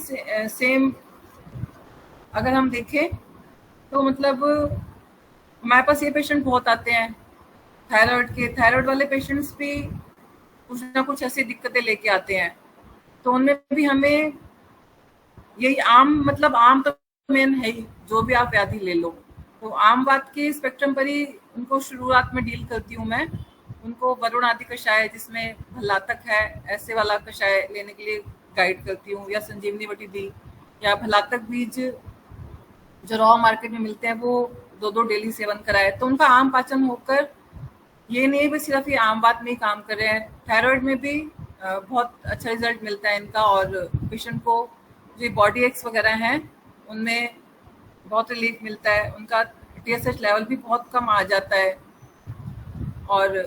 सेम अगर हम देखें तो मतलब हमारे पास ये पेशेंट बहुत आते हैं थायराइड वाले पेशेंट्स भी कुछ ना कुछ ऐसी दिक्कतें लेके आते हैं। तो उनमें भी हमें यही आम तो मेन है ही, जो भी आप व्याधि ले लो। तो आम बात के स्पेक्ट्रम पर ही उनको शुरुआत में डील करती हूँ मैं। उनको वरुण आदि कषाय जिसमें भल्लातक है, ऐसे वाला कषाय लेने के लिए गाइड करती हूँ, या संजीवनी बटी दी, या भल्लातक बीज जो रॉ मार्केट में मिलते हैं वो 2-2 डेली सेवन कराए, तो उनका आम पाचन होकर ये नहीं है सिर्फ ये आम बात में ही काम कर रहे हैं। थायराइड में भी बहुत अच्छा रिजल्ट मिलता है इनका, और पेशेंट को जो बॉडी एक्स वगैरह हैं उनमें बहुत रिलीफ मिलता है, उनका TSH लेवल भी बहुत कम आ जाता है। और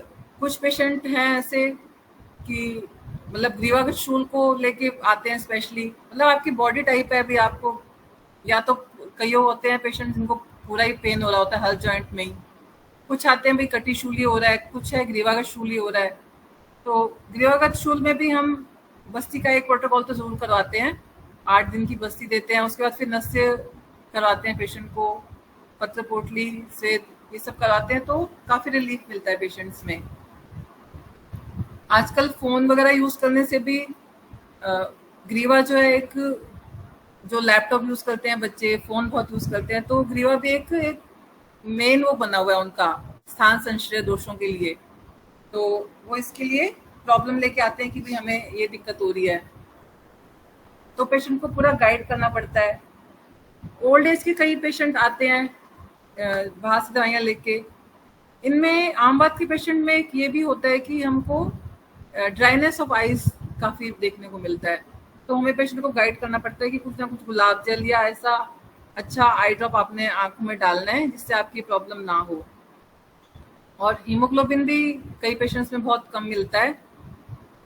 कुछ पेशेंट हैं ऐसे कि मतलब ग्रीवागत शूल को लेके आते हैं स्पेशली, मतलब आपकी बॉडी टाइप है अभी आपको, या तो कई होते हैं पेशेंट जिनको पूरा ही पेन हो रहा होता है हर जॉइंट में ही, कुछ आते हैं भाई कटी शूल ही हो रहा है, कुछ है ग्रीवागत शूल ही हो रहा है। तो ग्रीवागत शूल में भी हम बस्ती का एक प्रोटोकॉल तो जरूर करवाते हैं, 8 दिन की बस्ती देते हैं, उसके बाद फिर नस्य करवाते हैं पेशेंट को, पत्र पोटली से ये सब करवाते हैं, तो काफी रिलीफ मिलता है पेशेंट्स में। आजकल फोन वगैरह यूज करने से भी ग्रीवा जो है, एक जो लैपटॉप यूज करते हैं बच्चे, फोन बहुत यूज करते हैं, तो ग्रीवा भी एक मेन वो बना हुआ है उनका स्थान संश्रय दोषों के लिए। तो वो इसके लिए प्रॉब्लम लेके आते हैं कि भाई हमें ये दिक्कत हो रही है, तो पेशेंट को पूरा गाइड करना पड़ता है। ओल्ड एज के कई पेशेंट आते हैं बाहर से दवाइयाँ लेके। इनमें आम बात के पेशेंट में ये भी होता है कि हमको ड्राइनेस ऑफ आईज काफी देखने को मिलता है, तो हमें पेशेंट को गाइड करना पड़ता है कि कुछ ना कुछ गुलाब जल या ऐसा अच्छा आई ड्रॉप आपने आंखों में डालना है जिससे आपकी प्रॉब्लम ना हो। और हीमोग्लोबिन भी कई पेशेंट्स में बहुत कम मिलता है,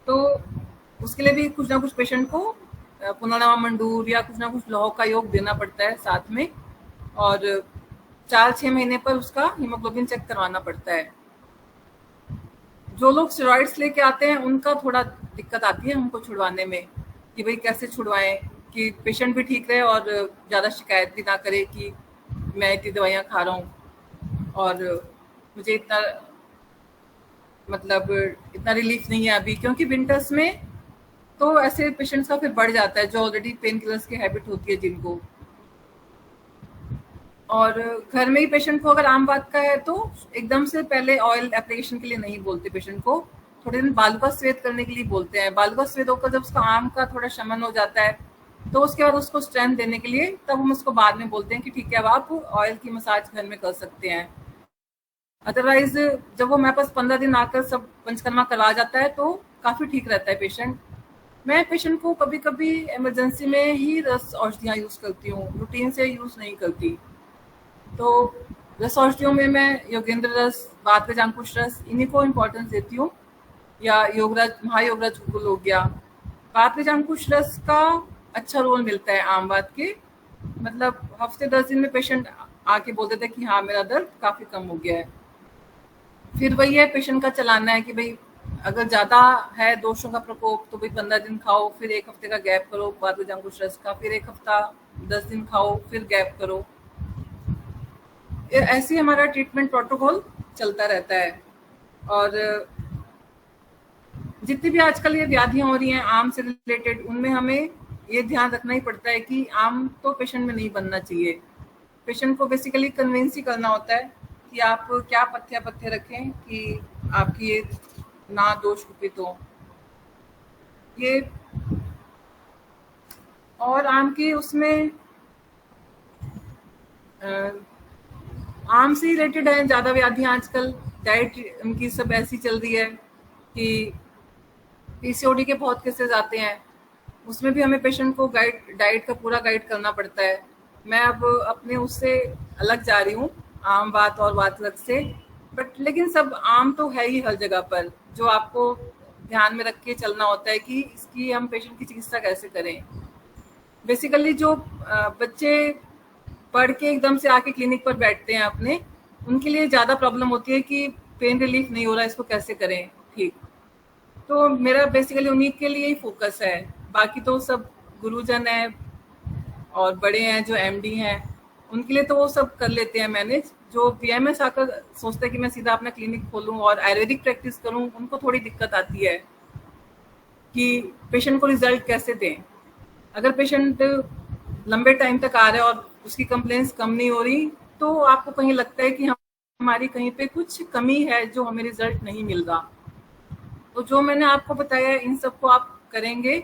तो उसके लिए भी कुछ ना कुछ पेशेंट को पुनर्नवा मंडूर या कुछ ना कुछ लौह का योग देना पड़ता है साथ में, और 4-6 महीने पर उसका हीमोग्लोबिन चेक करवाना पड़ता है। जो लोग स्टेरॉइड्स लेके आते हैं उनका थोड़ा दिक्कत आती है हमको छुड़वाने में, कि भाई कैसे छुड़वाएं कि पेशेंट भी ठीक रहे और ज़्यादा शिकायत भी ना करे कि मैं इतनी दवाइयाँ खा रहा हूँ और मुझे इतना रिलीफ नहीं है अभी, क्योंकि विंटर्स में तो ऐसे पेशेंट्स का फिर बढ़ जाता है जो ऑलरेडी पेन किलर्स की हैबिट होती है जिनको। और घर में ही पेशेंट को अगर आम बात का है तो एकदम से पहले ऑयल एप्लीकेशन के लिए नहीं बोलते पेशेंट को, थोड़े दिन बालुका स्वेद करने के लिए बोलते हैं। बालुका स्वेद होकर जब उसका आम का थोड़ा शमन हो जाता है तो उसके बाद उसको स्ट्रेंथ देने के लिए तब हम उसको बाद में बोलते हैं कि ठीक है अब आप ऑयल की मसाज घर में कर सकते हैं। अदरवाइज जब वो मेरे पास 15 दिन आकर सब पंचकर्मा करवा जाता है तो काफी ठीक रहता है पेशेंट। मैं पेशेंट को कभी कभी इमरजेंसी में ही रस औषधियाँ यूज करती हूँ, रूटीन से यूज नहीं करती। तो रस औषधियों में मैं योगेंद्र रस, वातगज अंकुश रस, इन्हीं को इम्पोर्टेंस देती हूँ, या योगराज, महायोगराज गुल हो गया। वातगज अंकुश रस का अच्छा रोल मिलता है आम बात के, मतलब हफ्ते 10 दिन में पेशेंट आके बोल देते कि हाँ मेरा दर्द काफी कम हो गया है। फिर वही है पेशेंट का चलाना है कि भाई अगर ज़्यादा है दोषों का प्रकोप तो भाई 15 दिन खाओ, फिर 1 हफ्ते का गैप करो बादुजांकुश रस का, फिर 1 हफ्ता 10 दिन खाओ, फिर गैप करो। ऐसे ही हमारा ट्रीटमेंट प्रोटोकॉल चलता रहता है। और जितनी भी आजकल ये व्याधियां हो रही हैं आम से रिलेटेड, उनमें हमें ये ध्यान रखना ही पड़ता है कि आम तो पेशेंट में नहीं बनना चाहिए। पेशेंट को बेसिकली कन्विंस ही करना होता है कि आप क्या पथ्य रखें कि आपकी ये ना दोष कुपित हो। ये और आम की उसमें आम से रिलेटेड है ज़्यादा व्याधियां आजकल। डाइट उनकी सब ऐसी चल रही है कि पीसीओडी के बहुत केसेस आते हैं, उसमें भी हमें पेशेंट को डाइट का पूरा गाइड करना पड़ता है। मैं अब अपने उससे अलग जा रही हूँ, आम बात और बात अलग से, बट लेकिन सब आम तो है ही हर जगह पर, जो आपको ध्यान में रख के चलना होता है कि इसकी हम पेशेंट की चिकित्सा कैसे करें। बेसिकली जो बच्चे पढ़ के एकदम से आके क्लिनिक पर बैठते हैं अपने, उनके लिए ज़्यादा प्रॉब्लम होती है कि पेन रिलीफ नहीं हो रहा, इसको कैसे करें ठीक। तो मेरा बेसिकली उन्हीं के लिए ही फोकस है। बाकी तो सब गुरुजन है और बड़े हैं जो एमडी हैं, उनके लिए तो वो सब कर लेते हैं मैनेज। जो बीएमएस आकर सोचते हैं कि मैं सीधा अपना क्लिनिक खोलूं और आयुर्वेदिक प्रैक्टिस करूं, उनको थोड़ी दिक्कत आती है कि पेशेंट को रिजल्ट कैसे दें। अगर पेशेंट लंबे टाइम तक आ रहा है और उसकी कंप्लेंट्स कम नहीं हो रही, तो आपको कहीं लगता है कि हमारी कहीं पे कुछ कमी है जो हमें रिजल्ट नहीं मिल रहा। तो जो मैंने आपको बताया इन सबको आप करेंगे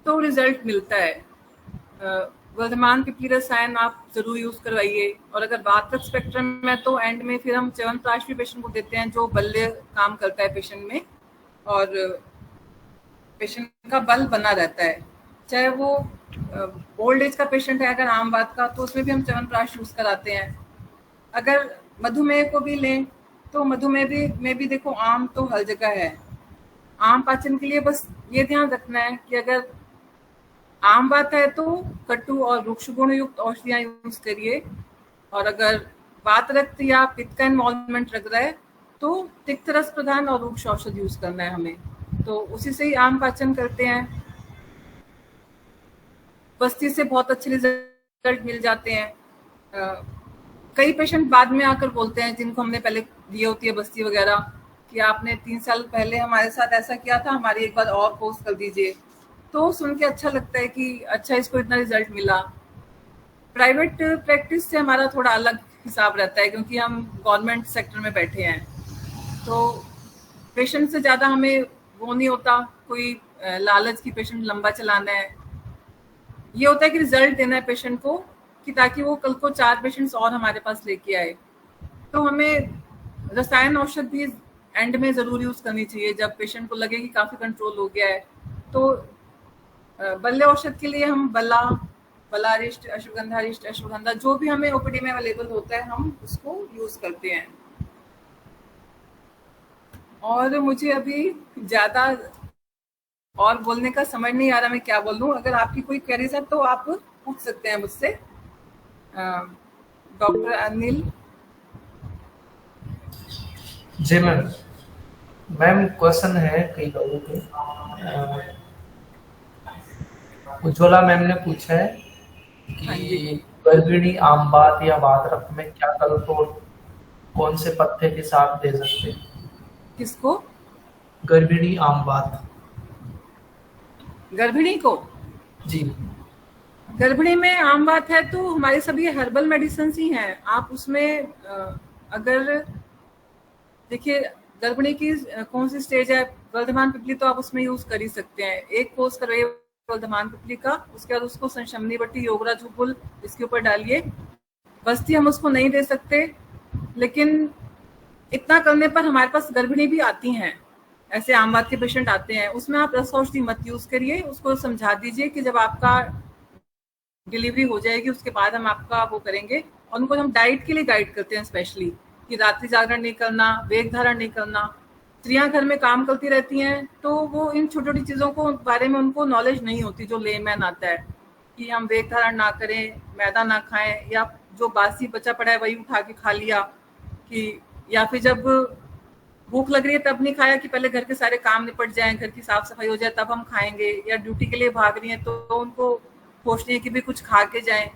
तो रिजल्ट मिलता है। वर्धमान पिपली रसायन आप जरूर यूज करवाइए। और अगर वातक स्पेक्ट्रम में तो एंड में फिर हम च्यवनप्राश भी पेशेंट को देते हैं, जो बल्य काम करता है पेशेंट में, और पेशेंट का बल बना रहता है। चाहे वो ओल्ड एज का पेशेंट है अगर आम बात का, तो उसमें भी हम च्यवनप्राश यूज कराते हैं। अगर मधुमेह को भी लें तो मधुमेह में भी देखो आम तो हर जगह है। आम पाचन के लिए बस ये ध्यान रखना है कि अगर आम बात है तो कटु और वृक्ष गुण युक्त औषधियां यूज करिए, और अगर वात रक्त या पित्त का इन्वॉल्वमेंट लग रहा है तो तिक्त रस प्रधान और वृक्ष औषध यूज करना है हमें। तो उसी से ही आम पाचन करते हैं। बस्ती से बहुत अच्छे रिजल्ट मिल जाते हैं। कई पेशेंट बाद में आकर बोलते हैं जिनको हमने पहले दी होती है बस्ती वगैरह, कि आपने 3 साल पहले हमारे साथ ऐसा किया था, हमारी एक बार और कोर्स कर दीजिए। तो सुन के अच्छा लगता है कि अच्छा इसको इतना रिजल्ट मिला। प्राइवेट प्रैक्टिस से हमारा थोड़ा अलग हिसाब रहता है क्योंकि हम गवर्नमेंट सेक्टर में बैठे हैं, तो पेशेंट से ज़्यादा हमें वो नहीं होता कोई लालच की पेशेंट लंबा चलाना है। ये होता है कि रिजल्ट देना है पेशेंट को, कि ताकि वो कल को 4 पेशेंट्स और हमारे पास लेके आए। तो हमें रसायन औषध भी एंड में ज़रूर यूज़ करनी चाहिए जब पेशेंट को लगे कि काफ़ी कंट्रोल हो गया है। तो बल्य औषध के लिए हम बलारिष्ट, अश्वगंधारिष्ट, अश्वगंधा जो भी हमें ओपीडी में अवेलेबल होता है हम उसको यूज़ करते हैं। और मुझे अभी ज़्यादा और बोलने का समझ नहीं आ रहा मैं क्या बोलूं। अगर आपकी कोई क्वेरीज है तो आप पूछ सकते हैं मुझसे। डॉक्टर अनिल। जी मैम। मैम क्वेश्चन है कई लोगों के। उज्ज्वला मैम ने पूछा है हाँ जी। कि गर्भिणी आम बात या वात रक्त में क्या करो तो कौन से पत्ते के साथ दे सकते हैं? किसको? गर्भिणी आम बात। गर्भिणी को? जी। गर्भिणी में आम बात है तो हमारे सभी हर्बल मेडिसिन ही हैं। आप उसमें अगर देखिए गर्भिणी की कौन सी स्टेज है, वर्धमान पिपली तो आप उसमें यूज कर ही सकते हैं। एक कोर्स करवाइए वर्धमान पिपली का, उसके बाद उसको संशमनी बट्टी योगराज उपल इसके ऊपर डालिए। बस्ती हम उसको नहीं दे सकते, लेकिन इतना करने पर हमारे पास गर्भिणी भी आती हैं, ऐसे आम बात के पेशेंट आते हैं। उसमें आप रस औषधि मत यूज करिए, उसको समझा दीजिए कि जब आपका डिलीवरी हो जाएगी उसके बाद हम आपका वो करेंगे। और उनको हम डाइट के लिए गाइड करते हैं स्पेशली, कि रात्रि जागरण नहीं करना, वेग धारण नहीं करना। स्त्रियां घर में काम करती रहती हैं तो वो इन छोटी छोटी चीज़ों को बारे में उनको नॉलेज नहीं होती जो लेमैन आता है, कि हम वेग धारण ना करें, मैदा ना खाएं, या जो बासी बचा पड़ा है वही उठा के खा लिया, कि या फिर जब भूख लग रही है तब नहीं खाया कि पहले घर के सारे काम निपट जाएं, घर की साफ सफाई हो जाए तब हम खाएंगे, या ड्यूटी के लिए भाग रही हैं तो उनको सोच रही है कि भी कुछ खा के जाएं।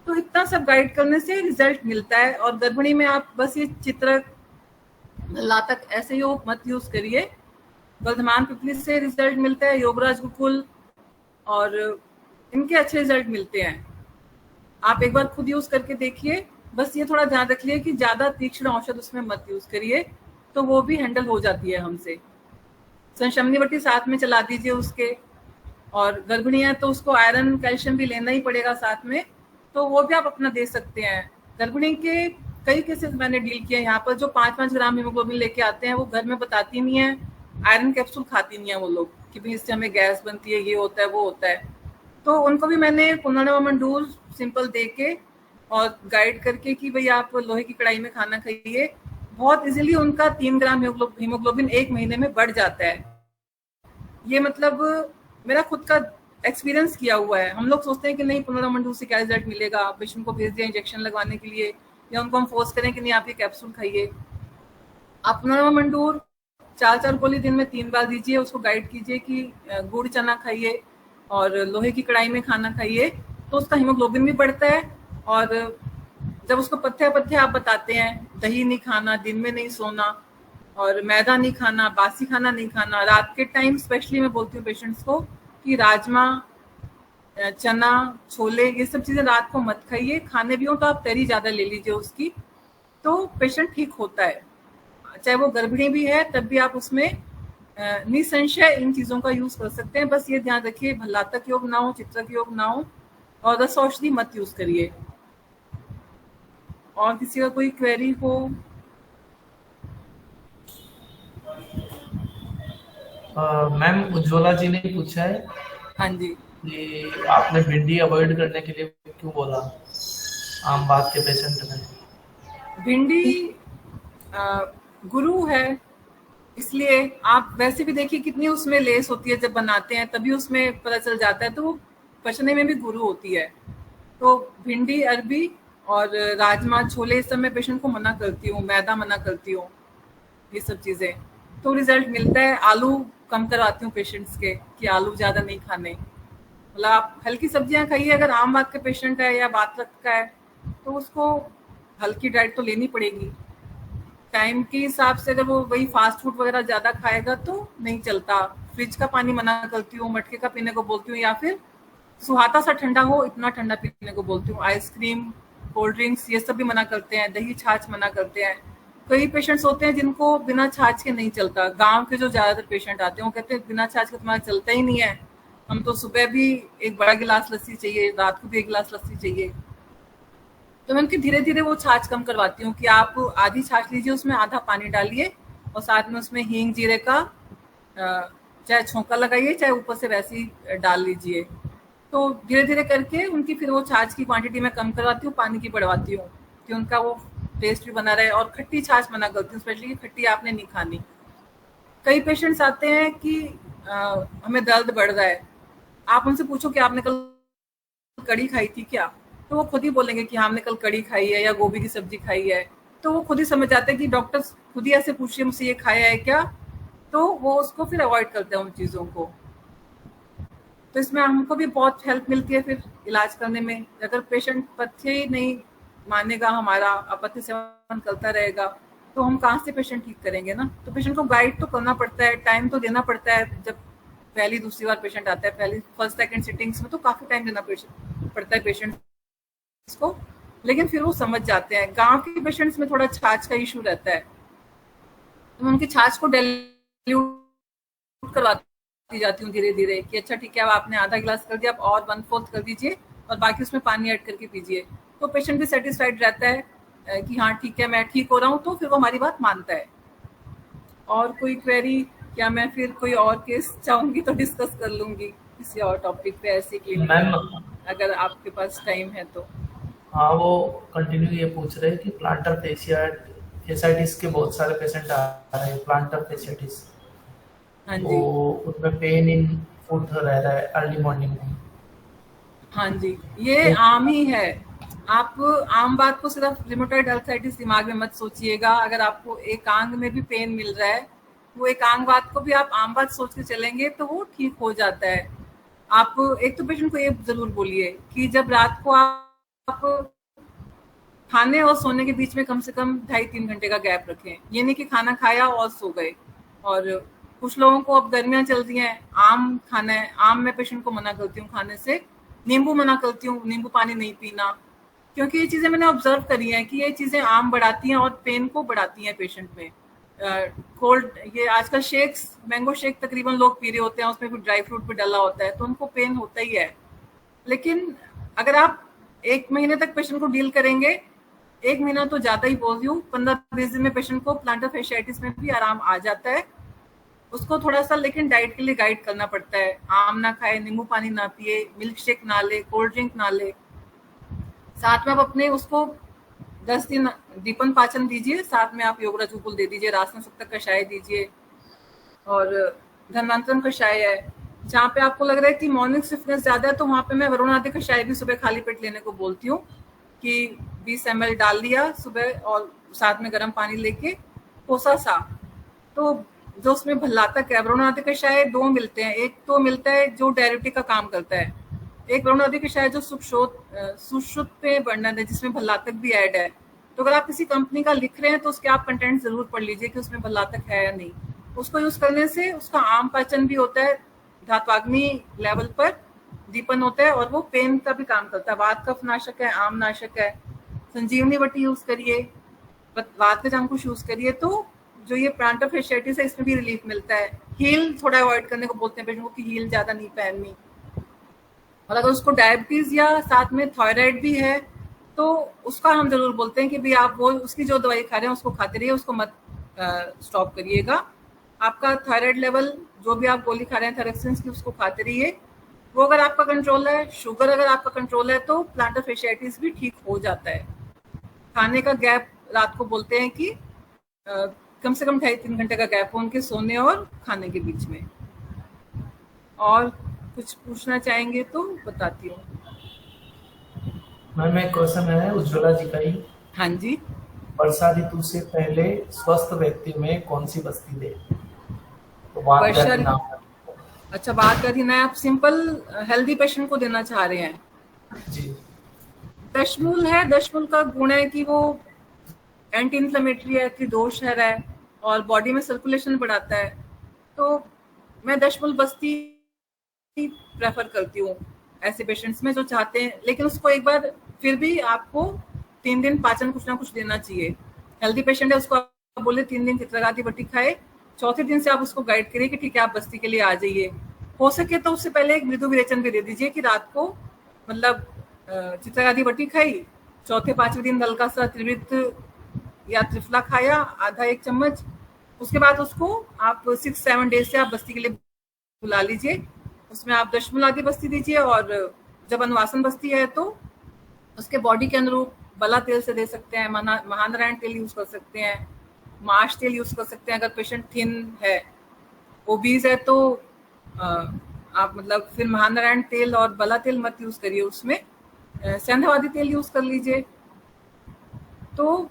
तो इतना सब गाइड करने से रिजल्ट मिलता है। और गर्भिणी में आप बस ये चित्र लातक ऐसे योग मत यूज करिए, वर्धमान पिपली से रिजल्ट मिलता है, योगराज गुकुल और इनके अच्छे रिजल्ट मिलते हैं। आप एक बार खुद यूज करके देखिए। बस ये थोड़ा ध्यान रखिए कि ज्यादा तीक्ष्ण औषध उसमें मत यूज करिए, तो वो भी हैंडल हो जाती है हमसे। संशमनीवटी साथ में चला दीजिए उसके। और गर्भिणी है तो उसको आयरन कैल्शियम भी लेना ही पड़ेगा साथ में, तो वो भी आप अपना दे सकते हैं। गर्भिणी के कई केसेस मैंने डील किए यहाँ पर, जो 5-5 ग्राम हीमोग्लोबिन लेके आते हैं, वो घर में बताती नहीं है, आयरन कैप्सूल खाती नहीं है वो लोग कि भाई इससे हमें गैस बनती है, ये होता है वो होता है। तो उनको भी मैंने पुनर्नवा मंडूर सिंपल दे के और गाइड करके कि भाई आप लोहे की कढ़ाई में खाना खाइए, बहुत इजीली उनका 3 ग्राम हीमोग्लोबिन 1 महीने में बढ़ जाता है। ये मतलब मेरा खुद का एक्सपीरियंस किया हुआ है। हम लोग सोचते हैं कि नहीं पुनर्नवा मंडूर से क्या रिजल्ट मिलेगा, पेशेंट को भेज दिया इंजेक्शन लगवाने के लिए, या उनको हम फोर्स करें कि नहीं आप ये कैप्सूल खाइए। आप पुनर्नवा मंडूर 4-4 गोली दिन में 3 बार दीजिए, उसको गाइड कीजिए कि गुड़ चना खाइए और लोहे की कढ़ाई में खाना खाइए, तो उसका हीमोग्लोबिन भी बढ़ता है। और जब उसको पथ्य पथ्य आप बताते हैं, दही नहीं खाना, दिन में नहीं सोना, और मैदा नहीं खाना, बासी खाना नहीं खाना, रात के टाइम स्पेशली मैं बोलती हूँ पेशेंट्स को कि राजमा, चना, छोले, ये सब चीजें रात को मत खाइए। खाने भी हो तो आप तरी ज्यादा ले लीजिए उसकी, तो पेशेंट ठीक होता है। चाहे वो गर्भिणी भी है तब भी आप उसमें निसंशय इन चीजों का यूज कर सकते हैं। बस ये ध्यान रखिए भल्लातक योग ना हो, चित्रक योग ना हो, और रस औषधि मत यूज करिए। और किसी का कोई क्वेरी हो? मैम उज्ज्वला जी ने पूछा है हाँ जी। कि आपने भिंडी अवॉइड करने के लिए क्यों बोला आम बात के पेशेंट में? भिंडी गुरु है, इसलिए आप वैसे भी देखिए कितनी उसमें लेस होती है, जब बनाते हैं तभी उसमें पता चल जाता है, तो वो पचने में भी गुरु होती है। तो भिंडी, अरबी और राजमा, छोले, इस सब मैं पेशेंट को मना करती हूँ, मैदा मना करती हूँ, ये सब चीजें। तो रिजल्ट मिलता है। आलू कम करवाती हूँ पेशेंट्स के कि आलू ज्यादा नहीं खाने, मतलब आप हल्की सब्जियां खाइए। अगर आम बात का पेशेंट है या बात का है तो उसको हल्की डाइट तो लेनी पड़ेगी। टाइम के हिसाब से अगर वो वही फास्ट फूड वगैरह ज्यादा खाएगा तो नहीं चलता। फ्रिज का पानी मना करती हूँ, मटके का पीने को बोलती हूँ, या फिर सुहाता सा ठंडा हो, इतना ठंडा पीने को बोलती हूँ। आइसक्रीम, कोल्ड ड्रिंक्स, ये सब भी मना करते हैं। दही छाछ मना करते हैं। कई पेशेंट्स होते हैं जिनको बिना छाछ के नहीं चलता। गांव के जो ज्यादातर पेशेंट आते हैं वो कहते हैं बिना छाछ के तुम्हारा चलता ही नहीं है, हम तो सुबह भी एक बड़ा गिलास लस्सी चाहिए, रात को भी 1 गिलास लस्सी चाहिए। तो मैं उनकी धीरे धीरे वो छाछ कम करवाती हूँ कि आप आधी छाछ लीजिए, उसमें आधा पानी डालिए, और साथ में उसमें हींग जीरे का चाहे छोंका लगाइए, चाहे ऊपर से वैसे ही डाल लीजिए। तो धीरे धीरे करके उनकी फिर वो छाछ की क्वांटिटी मैं कम करवाती हूँ, पानी की बढ़वाती हूँ कि उनका वो टेस्ट भी बना रहे। और खट्टी छाछ मना करती हूँ, स्पेशली खट्टी आपने नहीं खानी। कई पेशेंट्स आते हैं कि हमें दर्द बढ़ रहा है, आप उनसे पूछो कि आपने कल कड़ी खाई थी क्या, तो वो खुद ही बोलेंगे कि हमने कल कड़ी खाई है या गोभी की सब्जी खाई है। तो वो खुद ही समझ जाते हैं कि डॉक्टर खुद ही ऐसे पूछिए मुझसे ये खाया है क्या, तो वो उसको फिर अवॉइड करते हैं उन चीजों को। तो इसमें हमको भी बहुत हेल्प मिलती है फिर इलाज करने में। अगर पेशेंट पथ्य ही नहीं मानेगा हमारा, अपथ्य सेवन करता रहेगा, तो हम कहाँ से पेशेंट ठीक करेंगे ना। तो पेशेंट को गाइड तो करना पड़ता है, टाइम तो देना पड़ता है। जब पहली दूसरी बार पेशेंट आता है, पहली फर्स्ट सेकंड सिटिंग्स में तो काफी टाइम देना पड़ता है पेशेंट को, लेकिन फिर वो समझ जाते हैं। गांव के पेशेंट्स में थोड़ा छाछ का इशू रहता है, तो मैं उनकी छाछ को डाइल्यूट करवाती जाती हूँ धीरे धीरे कि अच्छा ठीक है, अब आपने आधा गिलास कर दिया, आप और 1/4 कर दीजिए और बाकी उसमें पानी ऐड करके पीजिए। तो पेशेंट भी सेटिस्फाइड रहता है कि हाँ ठीक है, मैं ठीक हो रहा हूँ, तो फिर वो हमारी बात मानता है। और कोई क्वेरी? क्या मैं फिर कोई और केस चाहूंगी तो डिस्कस कर लूंगी किसी और टॉपिक पे, ऐसी क्लिनिक, अगर आपके पास टाइम है तो। हाँ, वो कंटिन्यू ये पूछ रहे हैं कि प्लांटर फेसिटिस के बहुत सारे पेशेंट आ रहे हैं, प्लांटर फेसिटिस। हाँ जी। वो उसमें पेन इन फुट रह रहा है अर्ली मॉर्निंग में। हाँ जी, ये आम ही है। आप आम बात को सिर्फ रिमोटॉइड आर्थराइटिस दिमाग में मत सोचिएगा। अगर आपको एक आंग में भी पेन मिल रहा है, वो एक आंग बात को भी आप आम बात सोच के चलेंगे तो वो ठीक हो जाता है। आप एक तो पेशेंट को ये जरूर बोलिए कि जब रात को आप खाने और सोने के बीच में कम से कम 2.5-3 घंटे का गैप रखें। ये नहीं कि खाना खाया और सो गए। और कुछ लोगों को अब गर्मियां चल रही हैं, आम खाना है, आम मैं पेशेंट को मना करती हूँ खाने से, नींबू मना करती हूँ, नींबू पानी नहीं पीना, क्योंकि ये चीजें मैंने ऑब्जर्व करी हैं कि ये चीजें आम बढ़ाती हैं और पेन को बढ़ाती हैं पेशेंट में। कोल्ड, ये आजकल शेक्स, मैंगो शेक तकरीबन लोग पी रहे होते हैं, उसमें भी ड्राई फ्रूट भी डला होता है, तो उनको पेन होता ही है। लेकिन अगर आप 1 महीने तक पेशेंट को डील करेंगे, 1 महीना तो ज्यादा ही बोल रही हूँ, 15-20 दिन में पेशेंट को प्लांटर फेशियाइटिस में भी आराम आ जाता है। उसको थोड़ा सा लेकिन डाइट के लिए गाइड करना पड़ता है। आम ना खाए, नींबू पानी ना पिए, मिल्क शेक ना ले, कोल्ड ड्रिंक ना ले। साथ में आप अपने उसको 10 दिन दीपन पाचन दीजिए, साथ में आप योगराज उपल दे दीजिए, रासन सप्तक कषाय दीजिए, और धन्वंतरम कषाय है। जहाँ पे आपको लग रहा है कि मॉर्निंग स्टिफनेस ज्यादा है, तो वहां पे मैं वरुण आदि कषाय भी सुबह खाली पेट लेने को बोलती हूँ कि 20 ml डाल लिया सुबह, और साथ में गर्म पानी लेके कोसा सा। तो जो उसमें भल्लातक है, वरुण आदि कषाय 2 मिलते हैं। एक तो मिलता है जो डायबिटिक का काम करता है, एक वरुण आदि कषाय जो सुश्रुत पे वर्णन है, जिसमें भल्लातक भी ऐड है। तो अगर आप किसी कंपनी का लिख रहे हैं तो उसके आप कंटेंट जरूर पढ़ लीजिए कि उसमें भल्लातक है या नहीं। उसको यूज करने से उसका आम पाचन भी होता है, धात्वाग्नि लेवल पर दीपन होता है, और वो पेन का भी काम करता है। वात कफ नाशक है, आम नाशक है। संजीवनी बटी यूज करिए, वात का अंकुश यूज करिए, तो जो ये प्लांटर फेशियाइटिस है इसमें भी रिलीफ मिलता है। हील थोड़ा अवॉइड करने को बोलते हैं पेशेंट को कि हील ज्यादा नहीं पहननी। और अगर उसको डायबिटीज या साथ में थायराइड भी है तो उसका हम जरूर बोलते हैं कि भाई आप वो उसकी जो दवाई खा रहे हैं उसको खाते रहिए, उसको मत स्टॉप करिएगा। आपका थायराइड लेवल, जो भी आप गोली खा रहे हैं थायरक्सिन्स की, उसको खाते रहिए। वो अगर आपका कंट्रोल है, शुगर अगर आपका कंट्रोल है, तो प्लांटर फेशियाइटिस भी ठीक हो जाता है। खाने का गैप रात को बोलते हैं कि कम से कम 2.5-3 घंटे का गैप हो उनके सोने और खाने के बीच में। और कुछ पूछना चाहेंगे तो बताती हूँ। मैम एक क्वेश्चन है उज्ज्वला जी का ही। हाँ जी। वर्षा ऋतु से पहले स्वस्थ व्यक्ति में कौन सी बस्ती दे? तो बात वर्षा करती नाम। अच्छा, बात करती ना, आप सिंपल हेल्दी पेशेंट को देना चाह रहे हैं। जी। दशमूल है, दशमूल का गुण है कि वो एंटी इन्फ्लेमेटरी है, त्रिदोष है, और बॉडी में सर्कुलेशन बढ़ाता है। तो मैं दशमूल बस्ती प्रेफर करती हूँ ऐसे पेशेंट्स में जो चाहते हैं। लेकिन उसको एक बार फिर भी आपको 3 दिन पाचन कुछ ना कुछ देना चाहिए। हेल्दी पेशेंट है, उसको आप बोले 3 दिन चित्रगाती बट्टी खाए, चौथे दिन से आप उसको गाइड करिए कि ठीक है आप बस्ती के लिए आ जाइए। हो सके तो उससे पहले एक मृदु विरेचन भी दे दीजिए कि रात को मतलब चित्रगाती बट्टी खाई, चौथे 5वें दिन हल्का सा त्रिवृत्त या त्रिफला खाया, आधा 1 चम्मच। उसके बाद उसको आप 6-7 डेज से आप बस्ती के लिए बुला लीजिए। उसमें आप दशमूल आदि बस्ती दीजिए, और जब अनुवासन बस्ती है तो उसके बॉडी के अनुरूप बला तेल से दे सकते हैं, महानारायण तेल यूज कर सकते हैं, माश तेल यूज कर सकते हैं। अगर पेशेंट थिन है, ओबीज है, तो आप मतलब फिर महानारायण तेल और बला तेल मत यूज करिए, उसमें सेंधवादी तेल यूज कर लीजिए। तो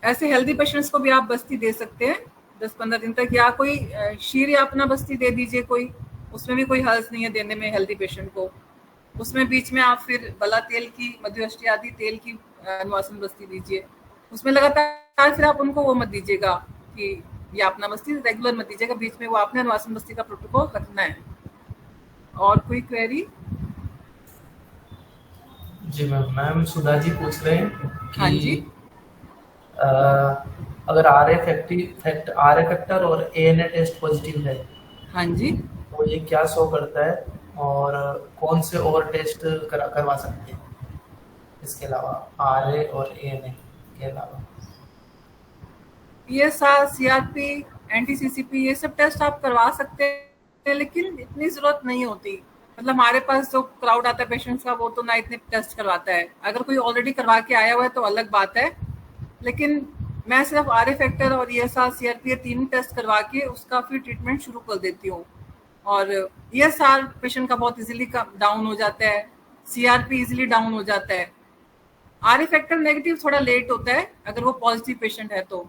ऐसे हेल्दी पेशेंट्स को भी आप बस्ती दे सकते हैं 10-15 दिन तक, या कोई शीर या अपना बस्ती दे दीजिए कोई, उसमें भी कोई हर्ज नहीं है देने में हेल्दी पेशेंट को। उसमें बीच में आप फिर बला तेल की, मधुअष्टि आदि तेल की अनुवासन बस्ती दीजिए। उसमें लगातार फिर आप उनको वो मत दीजिएगा कि ये अपना बस्ती रेगुलर मत दीजिएगा, बीच में वो आपने अनुवासन बस्ती का प्रोटोकॉल रखना है। और कोई क्वेरी? जी मैम सुधा जी पूछ रहे हैं कि हाँ जी। अगर आर ए फैक्टर और ANA टेस्ट पॉजिटिव है, हाँ जी। तो ये क्या शो करता है, और कौन से और टेस्ट करवा सकते हैं इसके अलावा, RA और ANA के अलावा? PSR, CRP, NTCCP, ये सब टेस्ट आप करवा सकते हैं, लेकिन इतनी जरूरत नहीं होती। मतलब हमारे पास जो क्राउड आता है पेशेंट्स का, वो तो ना इतने टेस्ट करवाता है। अगर कोई ऑलरेडी करवा के आया हुआ है तो अलग बात है, लेकिन मैं सिर्फ RA फैक्टर और ESR, CRP, ये 3 टेस्ट करवा के उसका फिर ट्रीटमेंट शुरू कर देती हूँ। और ESR पेशेंट का बहुत इजीली डाउन हो जाता है, CRP इजीली डाउन हो जाता है। आर फैक्टर नेगेटिव थोड़ा लेट होता है अगर वो पॉजिटिव पेशेंट है तो,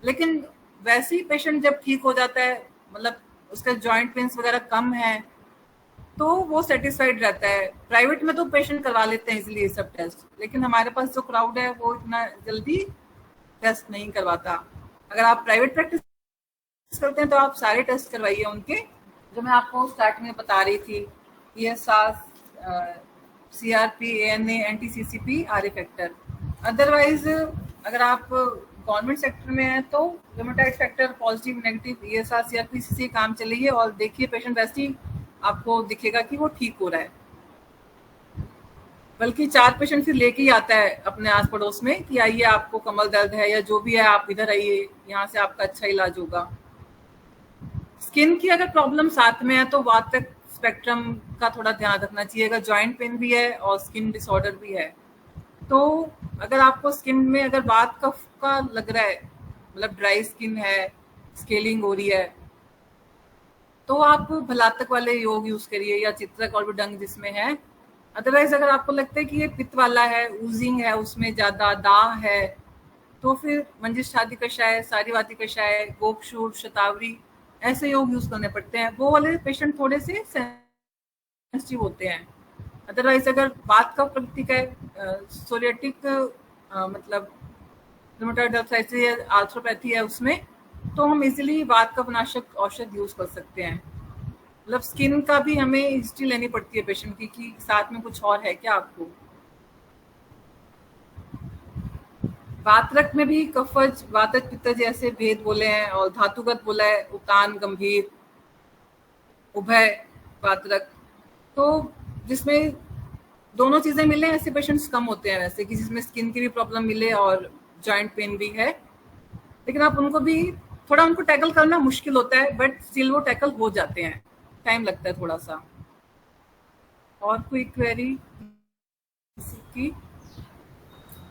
लेकिन वैसे ही पेशेंट जब ठीक हो जाता है, मतलब उसका जॉइंट पेन्स वगैरह कम है, तो वो सेटिस्फाइड रहता है। प्राइवेट में तो पेशेंट करवा लेते हैं इसलिए सब टेस्ट, लेकिन हमारे पास जो क्राउड है वो इतना जल्दी टेस्ट नहीं करवाता। अगर आप प्राइवेट प्रैक्टिस करते हैं तो आप सारे टेस्ट करवाइए उनके, जो मैं आपको स्टार्ट में बता रही थी, ये सास, CRP, ANA, NT-CCP, R factor. Otherwise अगर आप गवर्नमेंट सेक्टर में है तो rheumatoid factor positive negative ESR CRP से काम चलिए और देखिए पेशेंट वैसे ही आपको दिखेगा कि वो ठीक हो रहा है। बल्कि 4 पेशेंट फिर लेके ही आता है अपने आस पड़ोस में कि आइए आपको कमर दर्द है या जो भी है आप इधर आइए, यहाँ से आपका अच्छा इलाज होगा। स्किन की अगर प्रॉब्लम साथ में है तो वातक स्पेक्ट्रम का थोड़ा ध्यान रखना चाहिए। अगर जॉइंट पेन भी है और स्किन डिसऑर्डर भी है तो अगर आपको स्किन में अगर वात कफ का लग रहा है, मतलब ड्राई स्किन है, स्केलिंग हो रही है, तो आप भलातक वाले योग यूज करिए या चित्रक और डंग जिसमें है। अदरवाइज अगर आपको लगता है कि ये पित्त वाला है, ऊजिंग है, उसमें ज्यादा दाह है, तो फिर मंजिष्ठादि कषाय, सारीवाती कषाय, गोपशूर, शतावरी ऐसे योग यूज करने पड़ते हैं। वो वाले पेशेंट थोड़े से सेंसिटिव होते हैं। अदरवाइज अगर बात का प्रकृति का सोरियाटिक मतलब रूमेटॉइड आर्थराइटिस या आर्थ्रोपैथी है उसमें, तो हम इजीली वात का नाशक औषध यूज कर सकते हैं। मतलब स्किन का भी हमें हिस्ट्री लेनी पड़ती है पेशेंट की कि साथ में कुछ और है क्या आपको। वातरक में भी कफज, वातक, पित्तज ऐसे भेद बोले हैं और धातुगत बोला है, उतान, गंभीर, उभय वातरक। तो जिसमें दोनों चीजें मिले ऐसे पेशेंट्स कम होते हैं वैसे, कि जिसमें स्किन की भी प्रॉब्लम मिले और जॉइंट पेन भी है। लेकिन आप उनको भी थोड़ा उनको टैकल करना मुश्किल होता है, बट स्टिल वो टैकल हो जाते हैं, टाइम लगता है थोड़ा सा। और कोई क्वेरी की?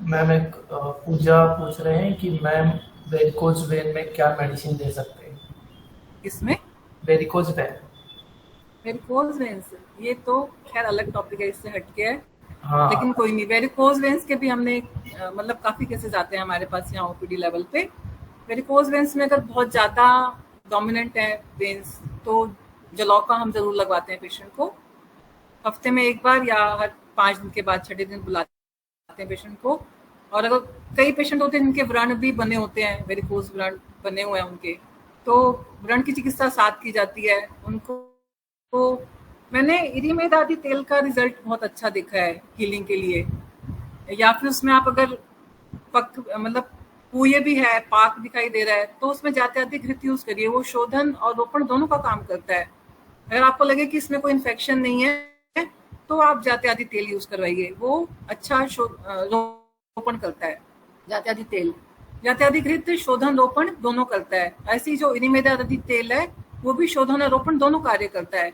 मैम एक पूजा पूछ रहे हैं कि मैम वेरिकोज वेन में क्या मेडिसिन दे सकते हैं? इसमें वेरिकोज वेन, वेरिकोज वेन्स, ये तो खैर अलग टॉपिक है, इससे हटके है। हाँ लेकिन कोई नहीं, वेरिकोज वेन्स के भी हमने मतलब काफी केसेस आते हैं हमारे पास यहाँ OPD लेवल पे। वेरिकोज वेन्स में अगर बहुत ज्यादा डोमिनेंट है वेन्स तो जलौका हम जरूर लगवाते हैं पेशेंट को, हफ्ते में एक बार या हर 5 दिन के बाद 6 दिन बुलाते हैं पेशेंट को। और अगर कई पेशेंट होते हैं जिनके व्रण भी बने होते हैं, वेरिकोज व्रण बने हुए हैं उनके, तो व्रण की चिकित्सा साथ की जाती है उनको। तो मैंने इरीमेद आदि तेल का रिजल्ट बहुत अच्छा देखा है हीलिंग के लिए। या फिर उसमें आप अगर पक मतलब पूये भी है, पाक दिखाई दे रहा है, तो उसमें जाते आते घृत यूज करिए, वो शोधन और रोपण दोनों का काम करता है। अगर आपको लगे कि इसमें कोई इन्फेक्शन नहीं है तो आप जाते आदि तेल यूज करवाइए, वो अच्छा रोपण करता है। जाते आदि तेल, जाते आदि घृत शोधन रोपण दोनों करता है। ऐसी जो इनिमेद आदि तेल है वो भी शोधन और रोपण दोनों कार्य करता है।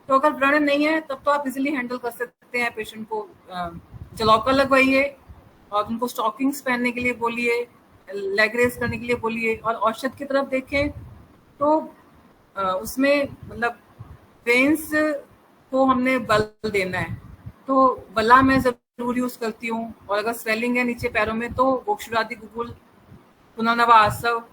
तो अगर व्रण नहीं है तब तो आप इजीली हैंडल कर सकते हैं पेशेंट को। जलौका लगवाइए और उनको स्टॉकिंग्स पहनने के लिए बोलिए, लेग रेस करने के लिए बोलिए। और औषध की तरफ देखें तो उसमें मतलब वेन्स को हमने बल देना है, तो बला मैं जरूर यूज करती हूँ। और अगर स्वेलिंग है नीचे पैरों में तो गोक्षुरादि गुगुल, पुनर्नवा आसव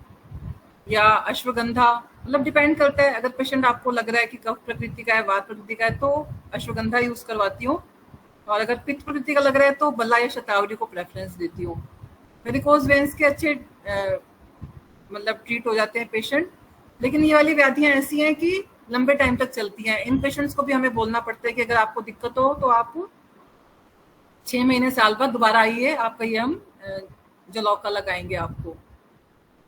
या अश्वगंधा, मतलब डिपेंड करता है। अगर पेशेंट आपको लग रहा है कि कफ प्रकृति का है, वात प्रकृति का है, तो अश्वगंधा यूज करवाती हूँ। और अगर पित्त प्रकृति का लग रहा है तो बल्ला या शतावरी को प्रेफरेंस देती हूँ। वेरिकोज वेन्स के अच्छे मतलब ट्रीट हो जाते हैं पेशेंट। लेकिन ये वाली व्याधियां ऐसी हैं कि लंबे टाइम तक चलती हैं। इन पेशेंट्स को भी हमें बोलना पड़ता है कि अगर आपको दिक्कत हो तो आप 6 महीने साल बाद दोबारा आइए, आपका ये हम जलौका लगाएंगे आपको।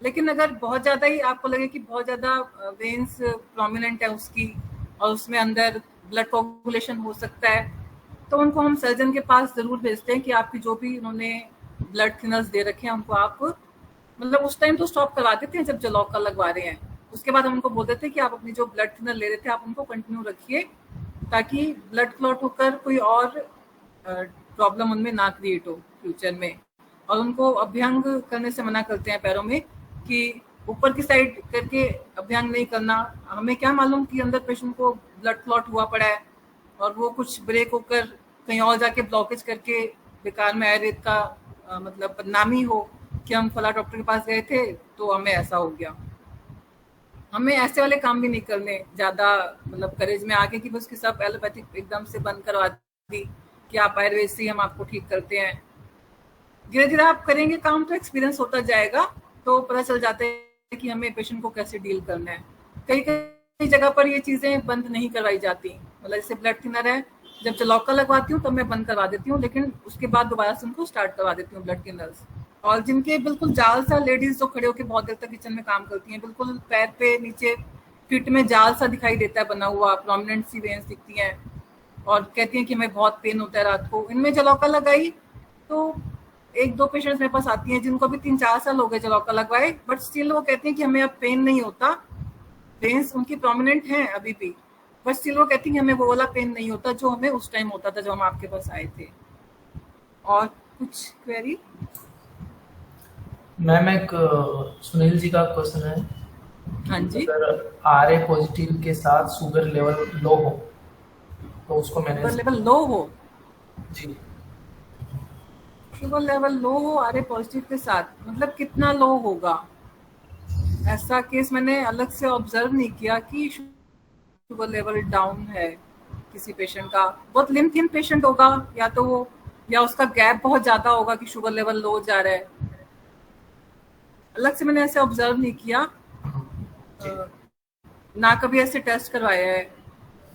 लेकिन अगर बहुत ज्यादा ही आपको लगे कि बहुत ज्यादा वेन्स प्रोमिनेंट है उसकी और उसमें अंदर ब्लड कोगुलेशन हो सकता है, तो उनको हम सर्जन के पास जरूर भेजते हैं कि आपकी जो भी उन्होंने ब्लड थिनर्स दे रखे हैं उनको आप मतलब उस टाइम तो स्टॉप करवा देते हैं जब जलौका लगवा रहे हैं। उसके बाद हम उनको बोल देते हैं कि आप अपनी जो ब्लड थिनर ले रहे थे आप उनको कंटिन्यू रखिए, ताकि ब्लड क्लॉट होकर कोई और प्रॉब्लम उनमें ना क्रिएट हो फ्यूचर में। और उनको अभ्यंग करने से मना करते हैं पैरों में कि ऊपर की साइड करके अभ्यंग नहीं करना। हमें क्या मालूम कि अंदर पेशेंट को ब्लड क्लॉट हुआ पड़ा है और वो कुछ ब्रेक होकर कहीं और जाके ब्लॉकेज करके बेकार में आयुर्वेद का मतलब बदनामी हो कि हम फला डॉक्टर के पास गए थे तो हमें ऐसा हो गया। हमें ऐसे वाले काम भी नहीं करने ज्यादा, मतलब करेज में आके कि बस कि सब एलोपैथिक एकदम से बंद करवा दी कि आप आयुर्वेद से ही हम आपको ठीक करते हैं। धीरे धीरे आप करेंगे काम तो एक्सपीरियंस होता जाएगा, तो पता चल जाता है कि हमें पेशेंट को कैसे डील करना है। कई कई जगह पर ये चीजें बंद नहीं करवाई जाती, मतलब जैसे ब्लड थिनर है, जब जलौका लगवाती हूँ तब मैं बंद करवा देती हूँ, लेकिन उसके बाद दोबारा से उनको स्टार्ट करवा देती हूँ ब्लड थिनर्स। और जिनके बिल्कुल जाल सा, लेडीज जो खड़े होकर बहुत देर तक किचन में काम करती हैं, बिल्कुल पैर पे नीचे फीट में जाल सा दिखाई देता है बना हुआ, प्रोमिनेंट सी वेन्स दिखती हैं और कहती हैं कि हमें बहुत पेन होता है रात को, इनमें जलौका लगाई तो एक दो पेशेंट्स मेरे पास आती हैं जिनको भी 3-4 साल हो गए जलौका लगवाए, बट स्टिल वो कहती हैं कि हमें अब पेन नहीं होता। वेन्स उनकी प्रोमिनेंट हैं अभी भी, बट स्टिल वो कहती हैं हमें वो वाला पेन नहीं होता जो हमें उस टाइम होता था जब हम आपके पास आए थे। और कुछ क्वेरी? मैम एक सुनील जी का क्वेश्चन है, हाँ जी। अगर आर ए पॉजिटिव के साथ शुगर लेवल लो हो तो उसको शुगर मैनेज। लेवल लो हो? जी। शुगर लेवल लो हो आर ए पॉजिटिव के साथ, मतलब कितना लो होगा? ऐसा केस मैंने अलग से ऑब्जर्व नहीं किया कि शुगर लेवल डाउन है किसी पेशेंट का। बहुत लिम थिन पेशेंट होगा या तो वो, या उसका गैप बहुत ज्यादा होगा कि शुगर लेवल लो जा रहा है। अलग से मैंने ऐसे ऑब्जर्व नहीं किया। जी। ना कभी ऐसे टेस्ट करवाया है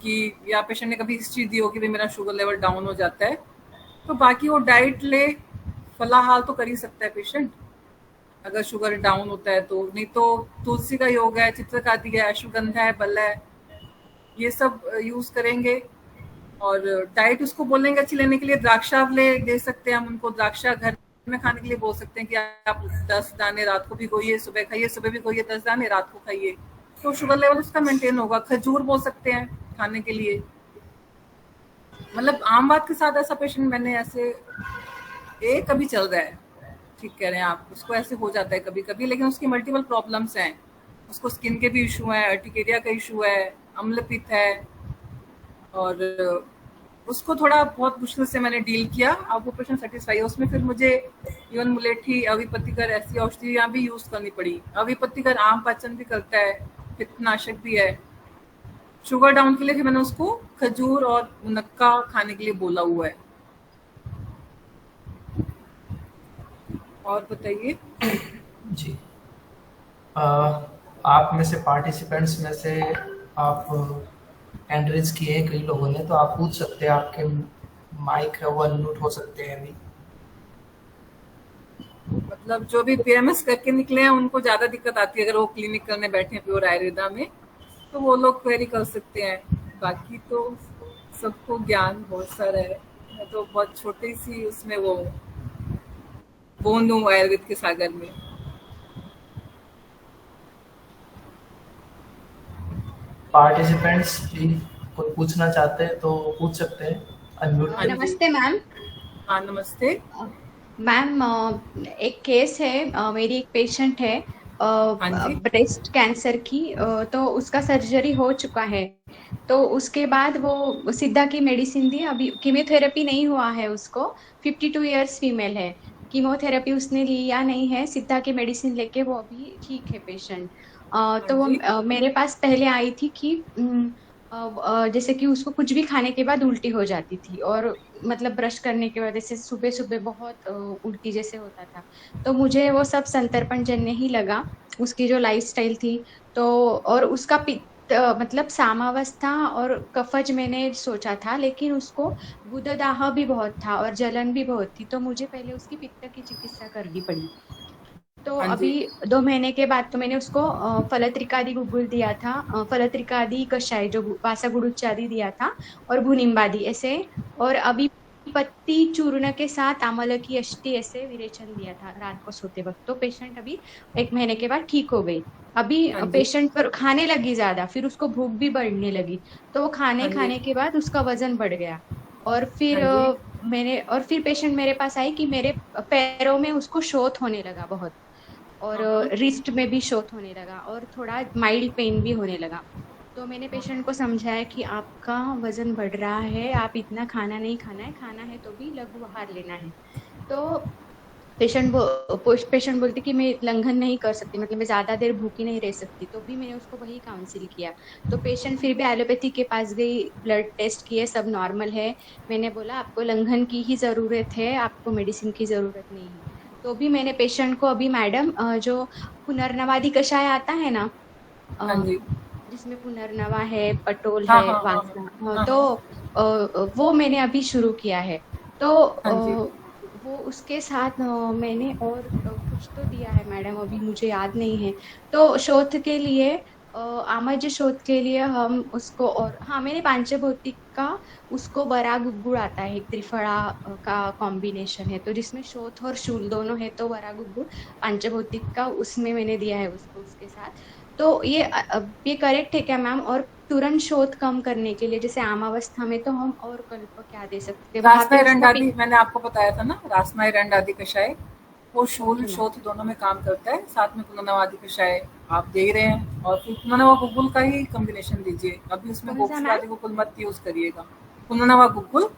कि या पेशेंट ने कभी हिस्ट्री दी हो कि भाई मेरा शुगर लेवल डाउन हो जाता है। तो बाकी वो डाइट ले, फलाहाल तो कर ही सकता है पेशेंट अगर शुगर डाउन होता है तो। नहीं तो तुलसी का योग है, चित्रकाति है, अश्वगंधा है, बल्ला है, ये सब यूज करेंगे। और डाइट उसको बोलेंगे अच्छी लेने के लिए, द्राक्षा दे सकते हैं हम उनको, द्राक्षा घर में खाने के लिए बोल सकते हैं कि आप 10 दाने रात को भिगोइए, सुबह खाइए, सुबह भिगोइए 10 दाने, रात को खाइए, तो शुगर लेवल उसका मेंटेन होगा। खजूर बोल सकते हैं खाने के लिए। मतलब आम बात के साथ ऐसा पेशेंट मैंने ऐसे एक कभी चल रहा है, ठीक कह रहे हैं आप, उसको ऐसे हो जाता है कभी कभी, लेकिन उसकी मल्टीपल प्रॉब्लम्स हैं, उसको स्किन के भी इशू है, अर्टिकेरिया का इशू है, अम्लपित्त है, और उसको थोड़ा बहुत मुश्किल से मैंने डील किया। अब वो पेशेंट सेटिस्फाई है उसमें। फिर मुझे इवन मुलेठी, अविपत्तिकर ऐसी औषधियाँ भी यूज करनी पड़ी। अविपत्तिकर आम पाचन भी करता है, पित्तनाशक भी है। शुगर डाउन के लिए फिर मैंने उसको खजूर और मुनक्का खाने के लिए बोला हुआ है। और बताइए। जी। आप में से पार्टिसिपेंट्स में से आप हैंड रेज किए हैं कई लोगों ने, तो आप पूछ सकते हैं, आपके माइक है वो अनम्यूट हो सकते हैं अभी। मतलब जो भी पीएमएस करके निकले हैं उनको ज्यादा दिक्कत आती है, अगर वो क्लिनिक करने बैठे हैं प्योर आयुर्वेदा में तो वो लोग क्वेरी कर सकते हैं। बाकी तो सबको ज्ञान बहुत सारा है। मैं तो बहुत छोटी सी उसमें वो बूंद हूँ आयुर्वेद के सागर में। पार्टिसिपेंट्स प्लीज कोई पूछना चाहते हैं तो पूछ सकते हैं, अनम्यूट हाँ करिए। जी। नमस्ते मैम। हाँ नमस्ते। मैम एक केस है, मेरी एक पेशेंट है हाँ जी। ब्रेस्ट कैंसर की, तो उसका सर्जरी हो चुका है। तो उसके बाद वो सिद्धा की मेडिसिन दी, अभी कीमोथेरेपी नहीं हुआ है उसको। 52 इयर्स फीमेल है। कीमोथेरेपी उसने लिया नहीं है, सिद्धा की मेडिसिन लेके वो अभी ठीक है पेशेंट। हाँ तो वो जी। मेरे पास पहले आई थी कि जैसे कि उसको कुछ भी खाने के बाद उल्टी हो जाती थी, और मतलब ब्रश करने के बाद जैसे सुबह सुबह बहुत उल्टी जैसे होता था। तो मुझे वो सब संतर्पण जन्य ही लगा, उसकी जो लाइफस्टाइल थी। तो और उसका पित्त मतलब सामावस्था और कफज मैंने सोचा था, लेकिन उसको गुददाह भी बहुत था और जलन भी बहुत थी, तो मुझे पहले उसकी पित्त की चिकित्सा करनी पड़ी। तो हाँ अभी जी। 2 महीने के बाद तो मैंने उसको फलत्रिकादि गुगुल दिया था, फलत्रिकादि कषाय जो वासा गुड़ुचादि दिया था, और भुनिम्बादि ऐसे। और अभी पत्ती चूर्ण के साथ आमल की अष्टि ऐसे विरेचन दिया था रात को सोते वक्त। तो पेशेंट अभी 1 महीने के बाद ठीक हो गई। अभी हाँ जी। पेशेंट पर खाने लगी ज्यादा, फिर उसको भूख भी बढ़ने लगी। तो वो खाने हाँ जी। खाने के बाद उसका वजन बढ़ गया। और फिर हाँ जी। पेशेंट मेरे पास आई कि मेरे पैरों में उसको शोथ होने लगा बहुत, और हाँ हाँ। रिस्ट में भी शोथ होने लगा, और थोड़ा माइल्ड पेन भी होने लगा। तो मैंने पेशेंट को समझाया कि आपका वजन बढ़ रहा है, आप इतना खाना नहीं खाना है, खाना है तो भी लघु आहार लेना है। तो पेशेंट बोलती कि मैं लंघन नहीं कर सकती, मतलब मैं ज्यादा देर भूखी नहीं रह सकती, तो भी मैंने उसको वही काउंसिल किया। तो पेशेंट फिर भी एलोपैथी के पास गई, ब्लड टेस्ट किए, सब नॉर्मल है। मैंने बोला आपको लंघन की ही जरूरत है, आपको मेडिसिन की जरूरत नहीं है। तो भी मैंने पेशेंट को अभी मैडम जो पुनर्नवादी कषाय आता है ना, हाँ अ, जी। जिसमें पुनर्नवा है, पटोल हाँ है, हाँ हाँ हाँ। वासना, हाँ तो हाँ। वो मैंने अभी शुरू किया है। तो हाँ जी। वो उसके साथ मैंने और कुछ तो दिया है मैडम, अभी मुझे याद नहीं है। तो शोथ के लिए आमाज्य शोथ के लिए हम उसको, और हाँ मैंने पांचभौतिक का, उसको बरा गुग्गुड़ आता है, एक त्रिफला का कॉम्बिनेशन है, तो जिसमें शोथ और शूल दोनों है, तो बरा गुग्गुड़ पांचभौतिक का उसमें मैंने दिया है उसको उसके साथ। तो ये करेक्ट है क्या मैम? और तुरंत शोथ कम करने के लिए जैसे आमावस्था में, तो हम और कल्प क्या दे सकते हैं वहां पे रासनाई उसका आदि मैंने आपको बताया था ना, रासनाई आदि कषाय वो शूल ओके मैम। शोथ दोनों में काम करता है, साथ में पुनर्नवादी कषाय आप दे ही रहे हैं, और फिर पुनर्नवा गुग्गुल का ही कॉम्बिनेशन दीजिए, अभी उसमें कौन सा मैम? गोक्षुरादि गुग्गुल मत यूज करिएगा। पुनर्नवा गुग्गुल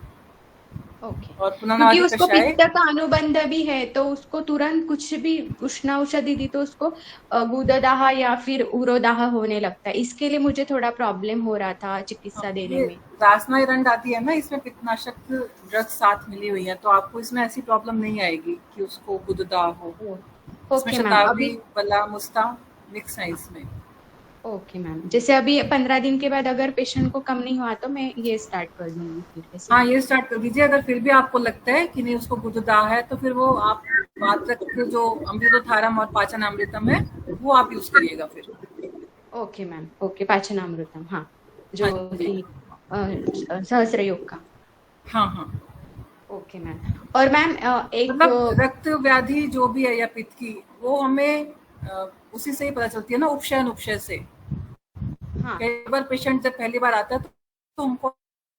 ओके। और क्योंकि पुनर्नवादी उसको कषाय। पित्त का अनुबंध भी है, तो उसको तुरंत कुछ भी उष्ण औषधि दी तो उसको गुददाह या फिर उरोदाह होने लगता है, इसके लिए मुझे थोड़ा प्रॉब्लम हो रहा था हाँ, चिकित्सा देने ये में। रासनाई आदि है ना, इसमें पित्तनाशक ड्रग्स साथ मिली हुई है, तो आपको इसमें ऐसी प्रॉब्लम नहीं आएगी कि उसको गुददा हो। ओ, इसमें ओके मैम। शतावरी अभी बला मुस्ता मिक्स है इसमें। ओके मैम, जैसे अभी 15 दिन के बाद अगर पेशेंट को कम नहीं हुआ तो मैं ये स्टार्ट कर दूंगी फिर ऐसे। हाँ, ये स्टार्ट कर दीजिए। अगर फिर भी आपको लगता है कि नहीं उसको गुददाह है, तो फिर वो आप मात्रक के जो अमृतोधारम और पाचन अमृतम है वो आप यूज करिएगा फिर। ओके मैम, ओके, पाचनामृतम, हाँ, हाँ जो जी। कि सहस्त्र योग का। हाँ हाँ। Okay ma'am. और मैम एक मतलब रक्त व्याधि जो भी है या पित्त की, वो हमें उसी से ही पता चलती है ना, उपशय अनुपशय से। हाँ कई बार पेशेंट जब पहली बार आता है तो हमको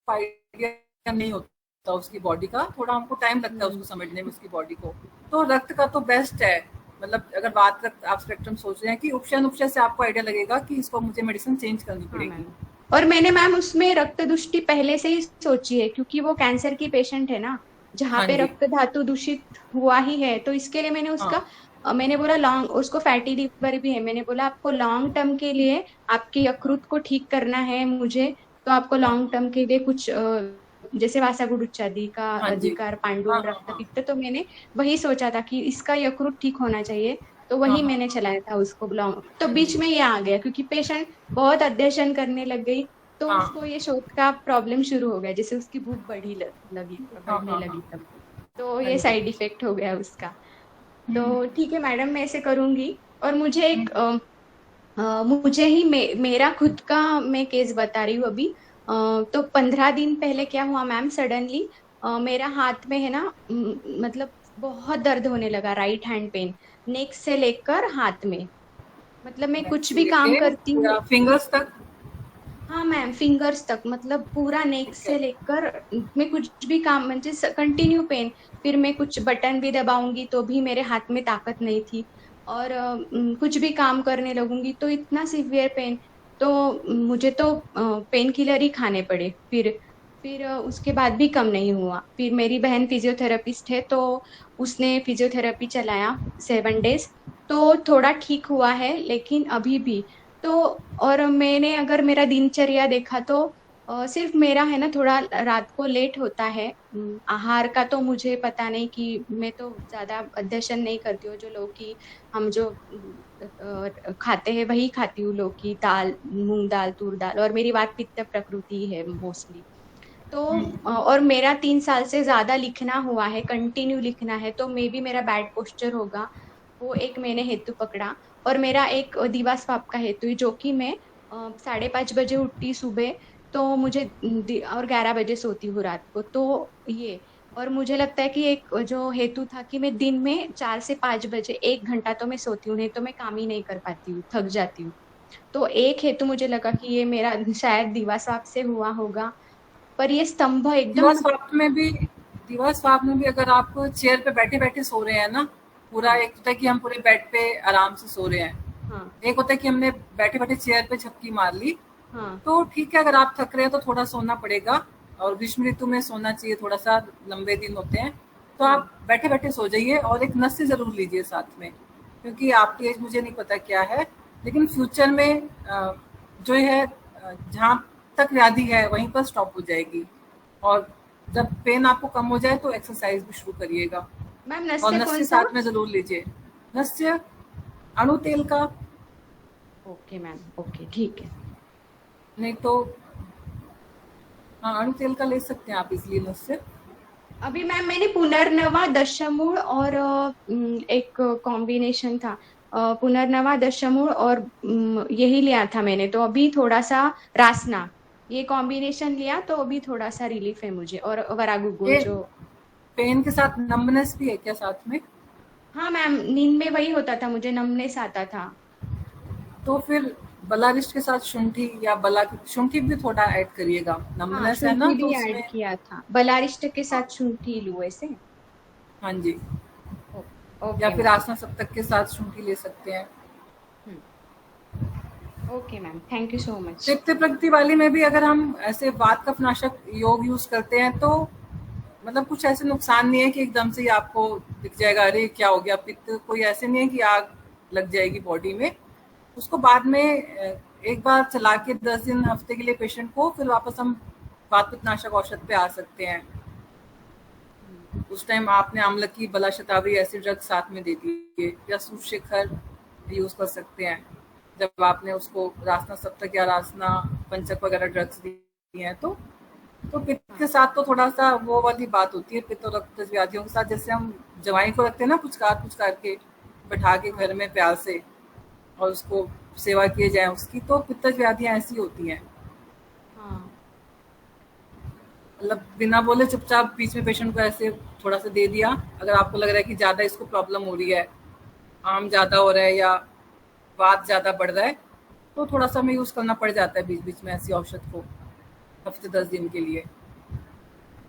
आइडिया नहीं होता उसकी बॉडी का, थोड़ा हमको टाइम लगता है उसको समझने में उसकी बॉडी को। तो रक्त का तो बेस्ट है, मतलब अगर बात रक्त आप स्पेक्ट्रम सोच रहे हैं कि उपशय अनुपशय से आपको आइडिया लगेगा कि इसको मुझे मेडिसिन चेंज करनी हाँ पड़ेगी। मैम। और मैंने मैम उसमें रक्त दुष्टि पहले से ही सोची है, क्योंकि वो कैंसर की पेशेंट है ना, जहाँ हाँ पे जी। रक्त धातु दूषित हुआ ही है, तो इसके लिए मैंने हाँ उसका मैंने बोला लॉन्ग, उसको फैटी लिवर भी है, मैंने बोला आपको लॉन्ग टर्म के लिए आपकी यकृत को ठीक करना है मुझे, तो आपको हाँ लॉन्ग टर्म के लिए कुछ जैसे वासागुडुचादी का हाँ जी। अधिकार, हाँ पांडुल हाँ रक्त हाँ पित्त, तो मैंने वही सोचा था कि इसका यकृत ठीक होना चाहिए, तो हाँ वही हाँ मैंने हाँ। चलाया था उसको लॉन्ग। तो हाँ बीच जी। में ये आ गया क्योंकि पेशेंट बहुत अध्ययन करने लग गई, तो उसको हाँ ये शोथ का प्रॉब्लम शुरू हो गया, जैसे उसकी भूख लगी, हाँ बढ़ने हाँ लगी हाँ। तब, तो हाँ ये जी। साइड इफेक्ट हो गया उसका। हम्म। तो ठीक है मैडम, मैं ऐसे करूंगी। और मुझे हम्म। एक मुझे ही मेरा खुद का मैं केस बता रही हूँ अभी। तो 15 दिन पहले क्या हुआ मैम, सडनली मेरा हाथ में है ना, मतलब बहुत दर्द होने लगा, राइट हैंड पेन, नेक से लेकर हाथ में, मतलब मैं नेक कुछ से भी काम लेके करती हूँ। पूरा फिंगर्स तक। हाँ मैम, फिंगर्स तक, मतलब पूरा नेक ठीक है। से लेकर, मैं कुछ भी काम म्हणजे कंटिन्यू पेन। फिर मैं कुछ बटन भी दबाऊंगी तो भी मेरे हाथ में ताकत नहीं थी, और कुछ भी काम करने लगूंगी तो इतना सीवियर पेन। तो मुझे तो पेन किलर ही खाने पड़े। फिर उसके बाद भी कम नहीं हुआ। फिर मेरी बहन फिजियोथेरेपिस्ट है, तो उसने फिजियोथेरेपी चलाया 7 डेज, तो थोड़ा ठीक हुआ है, लेकिन अभी भी तो। और मैंने अगर मेरा दिनचर्या देखा तो सिर्फ मेरा है ना, थोड़ा रात को लेट होता है। आहार का तो मुझे पता नहीं, कि मैं तो ज्यादा अध्ययन नहीं करती हूँ, जो लौकी हम जो खाते हैं वही खाती हूँ, लौकी, दाल, मूंग दाल, तूर दाल, और मेरी वात पित्त प्रकृति है मोस्टली। तो और मेरा 3 साल से ज्यादा लिखना हुआ है, कंटिन्यू लिखना है, तो मे बी मेरा बैड पोस्चर होगा, वो एक मैंने हेतु पकड़ा। और मेरा एक दिवा स्वाप का हेतु है, जो कि मैं 5:30 बजे उठती सुबह, तो मुझे और 11 बजे सोती हूँ रात को, तो ये। और मुझे लगता है कि एक जो हेतु था कि मैं दिन में 4 से 5 बजे 1 घंटा तो मैं सोती हूँ, नहीं तो मैं काम ही नहीं कर पाती हूँ, थक जाती हूँ। तो एक हेतु मुझे लगा कि ये मेरा शायद दिवा स्वाप से हुआ होगा। पर ये स्तंभ दिवा एकदम। स्वाप में भी दिवा स्वाप में भी अगर आप चेयर पे बैठे बैठे सो रहे हैं ना, पूरा हाँ एक होता है कि हम पूरे बेड पे आराम से सो रहे हैं, हाँ एक होता है कि हमने बैठे बैठे चेयर पे झपकी मार ली, हाँ तो ठीक है, अगर आप थक रहे हैं तो थोड़ा सोना पड़ेगा, और ग्रीष्म ऋतु में सोना चाहिए, थोड़ा सा लंबे दिन होते हैं, तो आप बैठे बैठे सो जाइए और एक नस्य जरूर लीजिए साथ में, क्योंकि आपकी एज मुझे नहीं पता क्या है, लेकिन फ्यूचर में जो है जहाँ तक व्याधि है वहीं पर स्टॉप हो जाएगी। और जब पेन आपको कम हो जाए तो एक्सरसाइज भी शुरू करिएगा, मैम और नस्य कौन नस्य सा? साथ में जरूर लीजिए। नस्य अणु तेल का, ओके मैम, ओके ठीक है। नहीं तो हाँ अणु तेल का ले सकते हैं आप इसलिए नस्य। अभी मैम मैंने पुनर्नवा दशमूल और एक कॉम्बिनेशन था, पुनर्नवा दशमूल और यही लिया था मैंने, तो अभी थोड़ा सा रासना, ये कॉम्बिनेशन लिया तो अभी थोड़ा सा रिलीफ है मुझे, और वरागुगुल ये जो। पेन के साथ नंबनेस भी है क्या साथ में? हाँ मैम, नींद में वही होता था, मुझे नमनेस आता था। तो फिर बलारिस्ट के साथ शुंठी या बला की शुंठी भी थोड़ा ऐड करिएगा, हाँ नंबनेस है ना शुंठी तो भी ऐड उसमें। किया था, बलारिष्ट के हाँ, साथ शुंठी लूँ ऐसे। हाँ जी, या ओके फिर मैम। आसना सप्तक के साथ शुंठी ले सकते हैं। Okay ma'am, thank you so much. पित्त प्रकृति वाली में भी अगर हम ऐसे वात कफनाशक योग यूज करते हैं तो मतलब कुछ ऐसे नुकसान नहीं है कि एकदम से ही आपको दिख जाएगा अरे क्या हो गया पित्त, कोई ऐसे नहीं है कि आग लग जाएगी बॉडी में। उसको बाद में एक बार चला के 10 दिन हफ्ते के लिए पेशेंट को, फिर वापस हम वात पित्तनाशक औषध पे आ सकते हैं। उस टाइम आपने आम्लकी बला शतावरी ऐसे ड्रग साथ में दे दिए, या सूर्यशेखर यूज कर सकते हैं जब आपने उसको रासना सप्तक या रासना पंचक वगैरह ड्रग्स दी हैं। तो पित्त के साथ तो थोड़ा सा वो वाली बात होती है, पित्त और रक्त व्याधियों के साथ, जैसे हम जवाई को रखते हैं ना पुचकार पुचकार के बैठा के घर में प्यार से, और उसको सेवा किए जाए उसकी, तो पित्त व्याधियां ऐसी होती हैं। हाँ मतलब बिना बोले चुपचाप बीच में पेशेंट को ऐसे थोड़ा सा दे दिया, अगर आपको लग रहा है कि ज्यादा इसको प्रॉब्लम हो रही है, आम ज्यादा हो रहा है या वात ज्यादा बढ़ रहा है, तो थोड़ा सा हमें यूज करना पड़ जाता है बीच बीच में ऐसी औषध को, हफ्ते 10 दिन के लिए।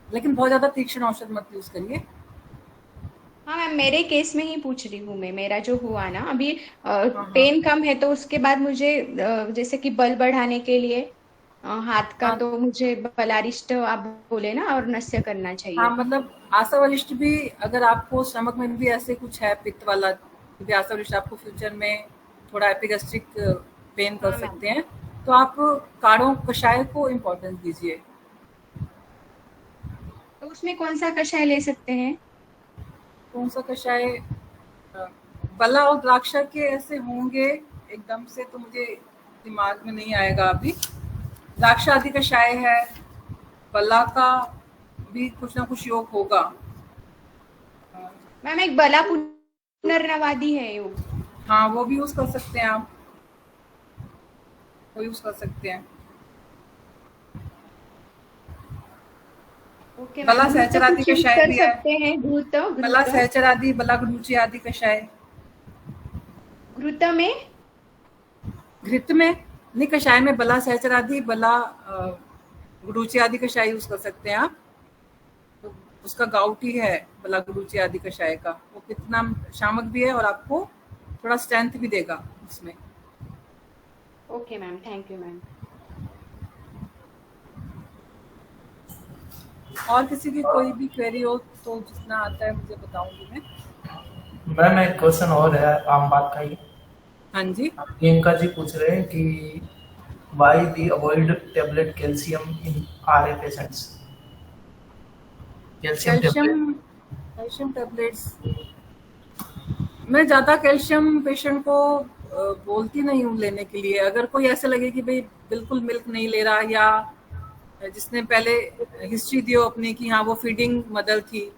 लेकिन बहुत ज्यादा तीक्ष्ण औषध मत यूज करिए। हाँ मैम, मेरे केस में ही पूछ रही हूँ मैं, मेरा जो हुआ ना अभी, हाँ हाँ पेन कम है तो उसके बाद मुझे जैसे कि बल बढ़ाने के लिए हाथ का, हाँ तो मुझे बलारिष्ट आप बोले ना, और नस्य करना हाँ, चाहिए। मतलब आशा वरिष्ठ भी, अगर आपको स्टमक में भी ऐसे कुछ है पित्त वाला, क्योंकि आशा वरिष्ठ आपको फ्यूचर में थोड़ा एपिगैस्ट्रिक पेन कर हाँ मैम। सकते हैं, तो आप काढ़ों कषाय को इम्पोर्टेंस दीजिए। तो उसमें कौन सा कषाय ले सकते हैं? कौन सा कषाय? अ, बला और द्राक्षा के ऐसे होंगे, एकदम से तो मुझे दिमाग में नहीं आएगा अभी। द्राक्षा आदि कषाय है, बला का भी कुछ ना कुछ योग होगा। मैम एक बला पुनर्नवादी है योग। हाँ वो भी यूज कर सकते हैं आप, वो यूज कर सकते हैं। ओके मैम, बला घृत सहचर आदि कुछ यूज कषाय कर भी है। सकते हैं? घृत बला घृत सहचर आदि, बला गुडुचि आदि कषाय। घृत में? घृत में नहीं, कषाय में बला सहचर आदि, बला गुडुचि आदि कषाय यूज कर सकते हैं आप। तो उसका गाउट ही है बला गुडुचि आदि कषाय का, वो कितना शामक भी है और आपको थोड़ा स्ट्रेंथ भी देगा उसमें। Okay ma'am, thank you ma'am. और किसी की कोई भी क्वेरी हो तो जितना आता है मुझे बताऊंगी मैं। मैम एक क्वेश्चन और है आम बात का ही। हाँ जी। प्रियंका जी पूछ रहे हैं कि why the avoid tablet calcium in RA patients. Calcium tablet. Calcium, calcium tablets, मैं ज़्यादा कैल्शियम पेशेंट को बोलती नहीं हूँ लेने के लिए। अगर कोई ऐसे लगे कि भाई बिल्कुल मिल्क नहीं ले रहा, या जिसने पहले हिस्ट्री दी हो अपनी कि हाँ वो फीडिंग मदर थी,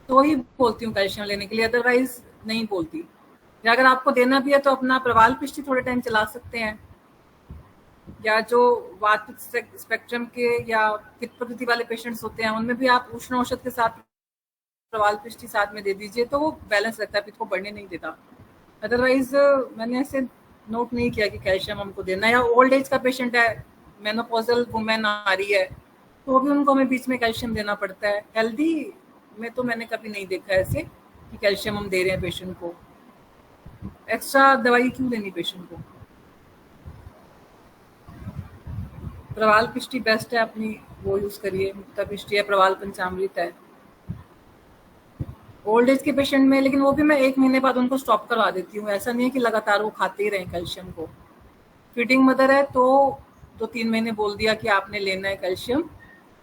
तो ही बोलती हूँ कैल्शियम लेने के लिए, अदरवाइज नहीं बोलती। या अगर आपको देना भी है तो अपना प्रवाल पिष्टी थोड़े टाइम चला सकते हैं, या जो वात स्पेक्ट्रम के या पित्त प्रकृति वाले पेशेंट्स होते हैं उनमें भी आप उष्ण औषध के साथ प्रवाल पिष्टी साथ में दे दीजिए, तो वो बैलेंस रखता है, पित्त को बढ़ने नहीं देता। अदरवाइज मैंने ऐसे नोट नहीं किया कि कैल्शियम हमको देना है। या ओल्ड एज का पेशेंट है, मेनोपॉजल वुमेन आ रही है, तो भी उनको हमें बीच में कैल्शियम देना पड़ता है। हेल्दी में तो मैंने कभी नहीं देखा ऐसे कि कैल्शियम हम दे रहे हैं पेशेंट को। एक्स्ट्रा दवाई क्यों लेनी पेशेंट को? प्रवाल पिष्टी बेस्ट है अपनी, वो यूज करिए। मुक्ता पिष्टी है, प्रवाल पंचामृत है। ओल्ड एज के पेशेंट में, लेकिन वो भी मैं 1 महीने बाद उनको स्टॉप करवा देती हूँ। ऐसा नहीं है कि लगातार वो खाते ही रहें कैल्शियम को। फीडिंग मदर है तो 2-3 महीने बोल दिया कि आपने लेना है कैल्शियम,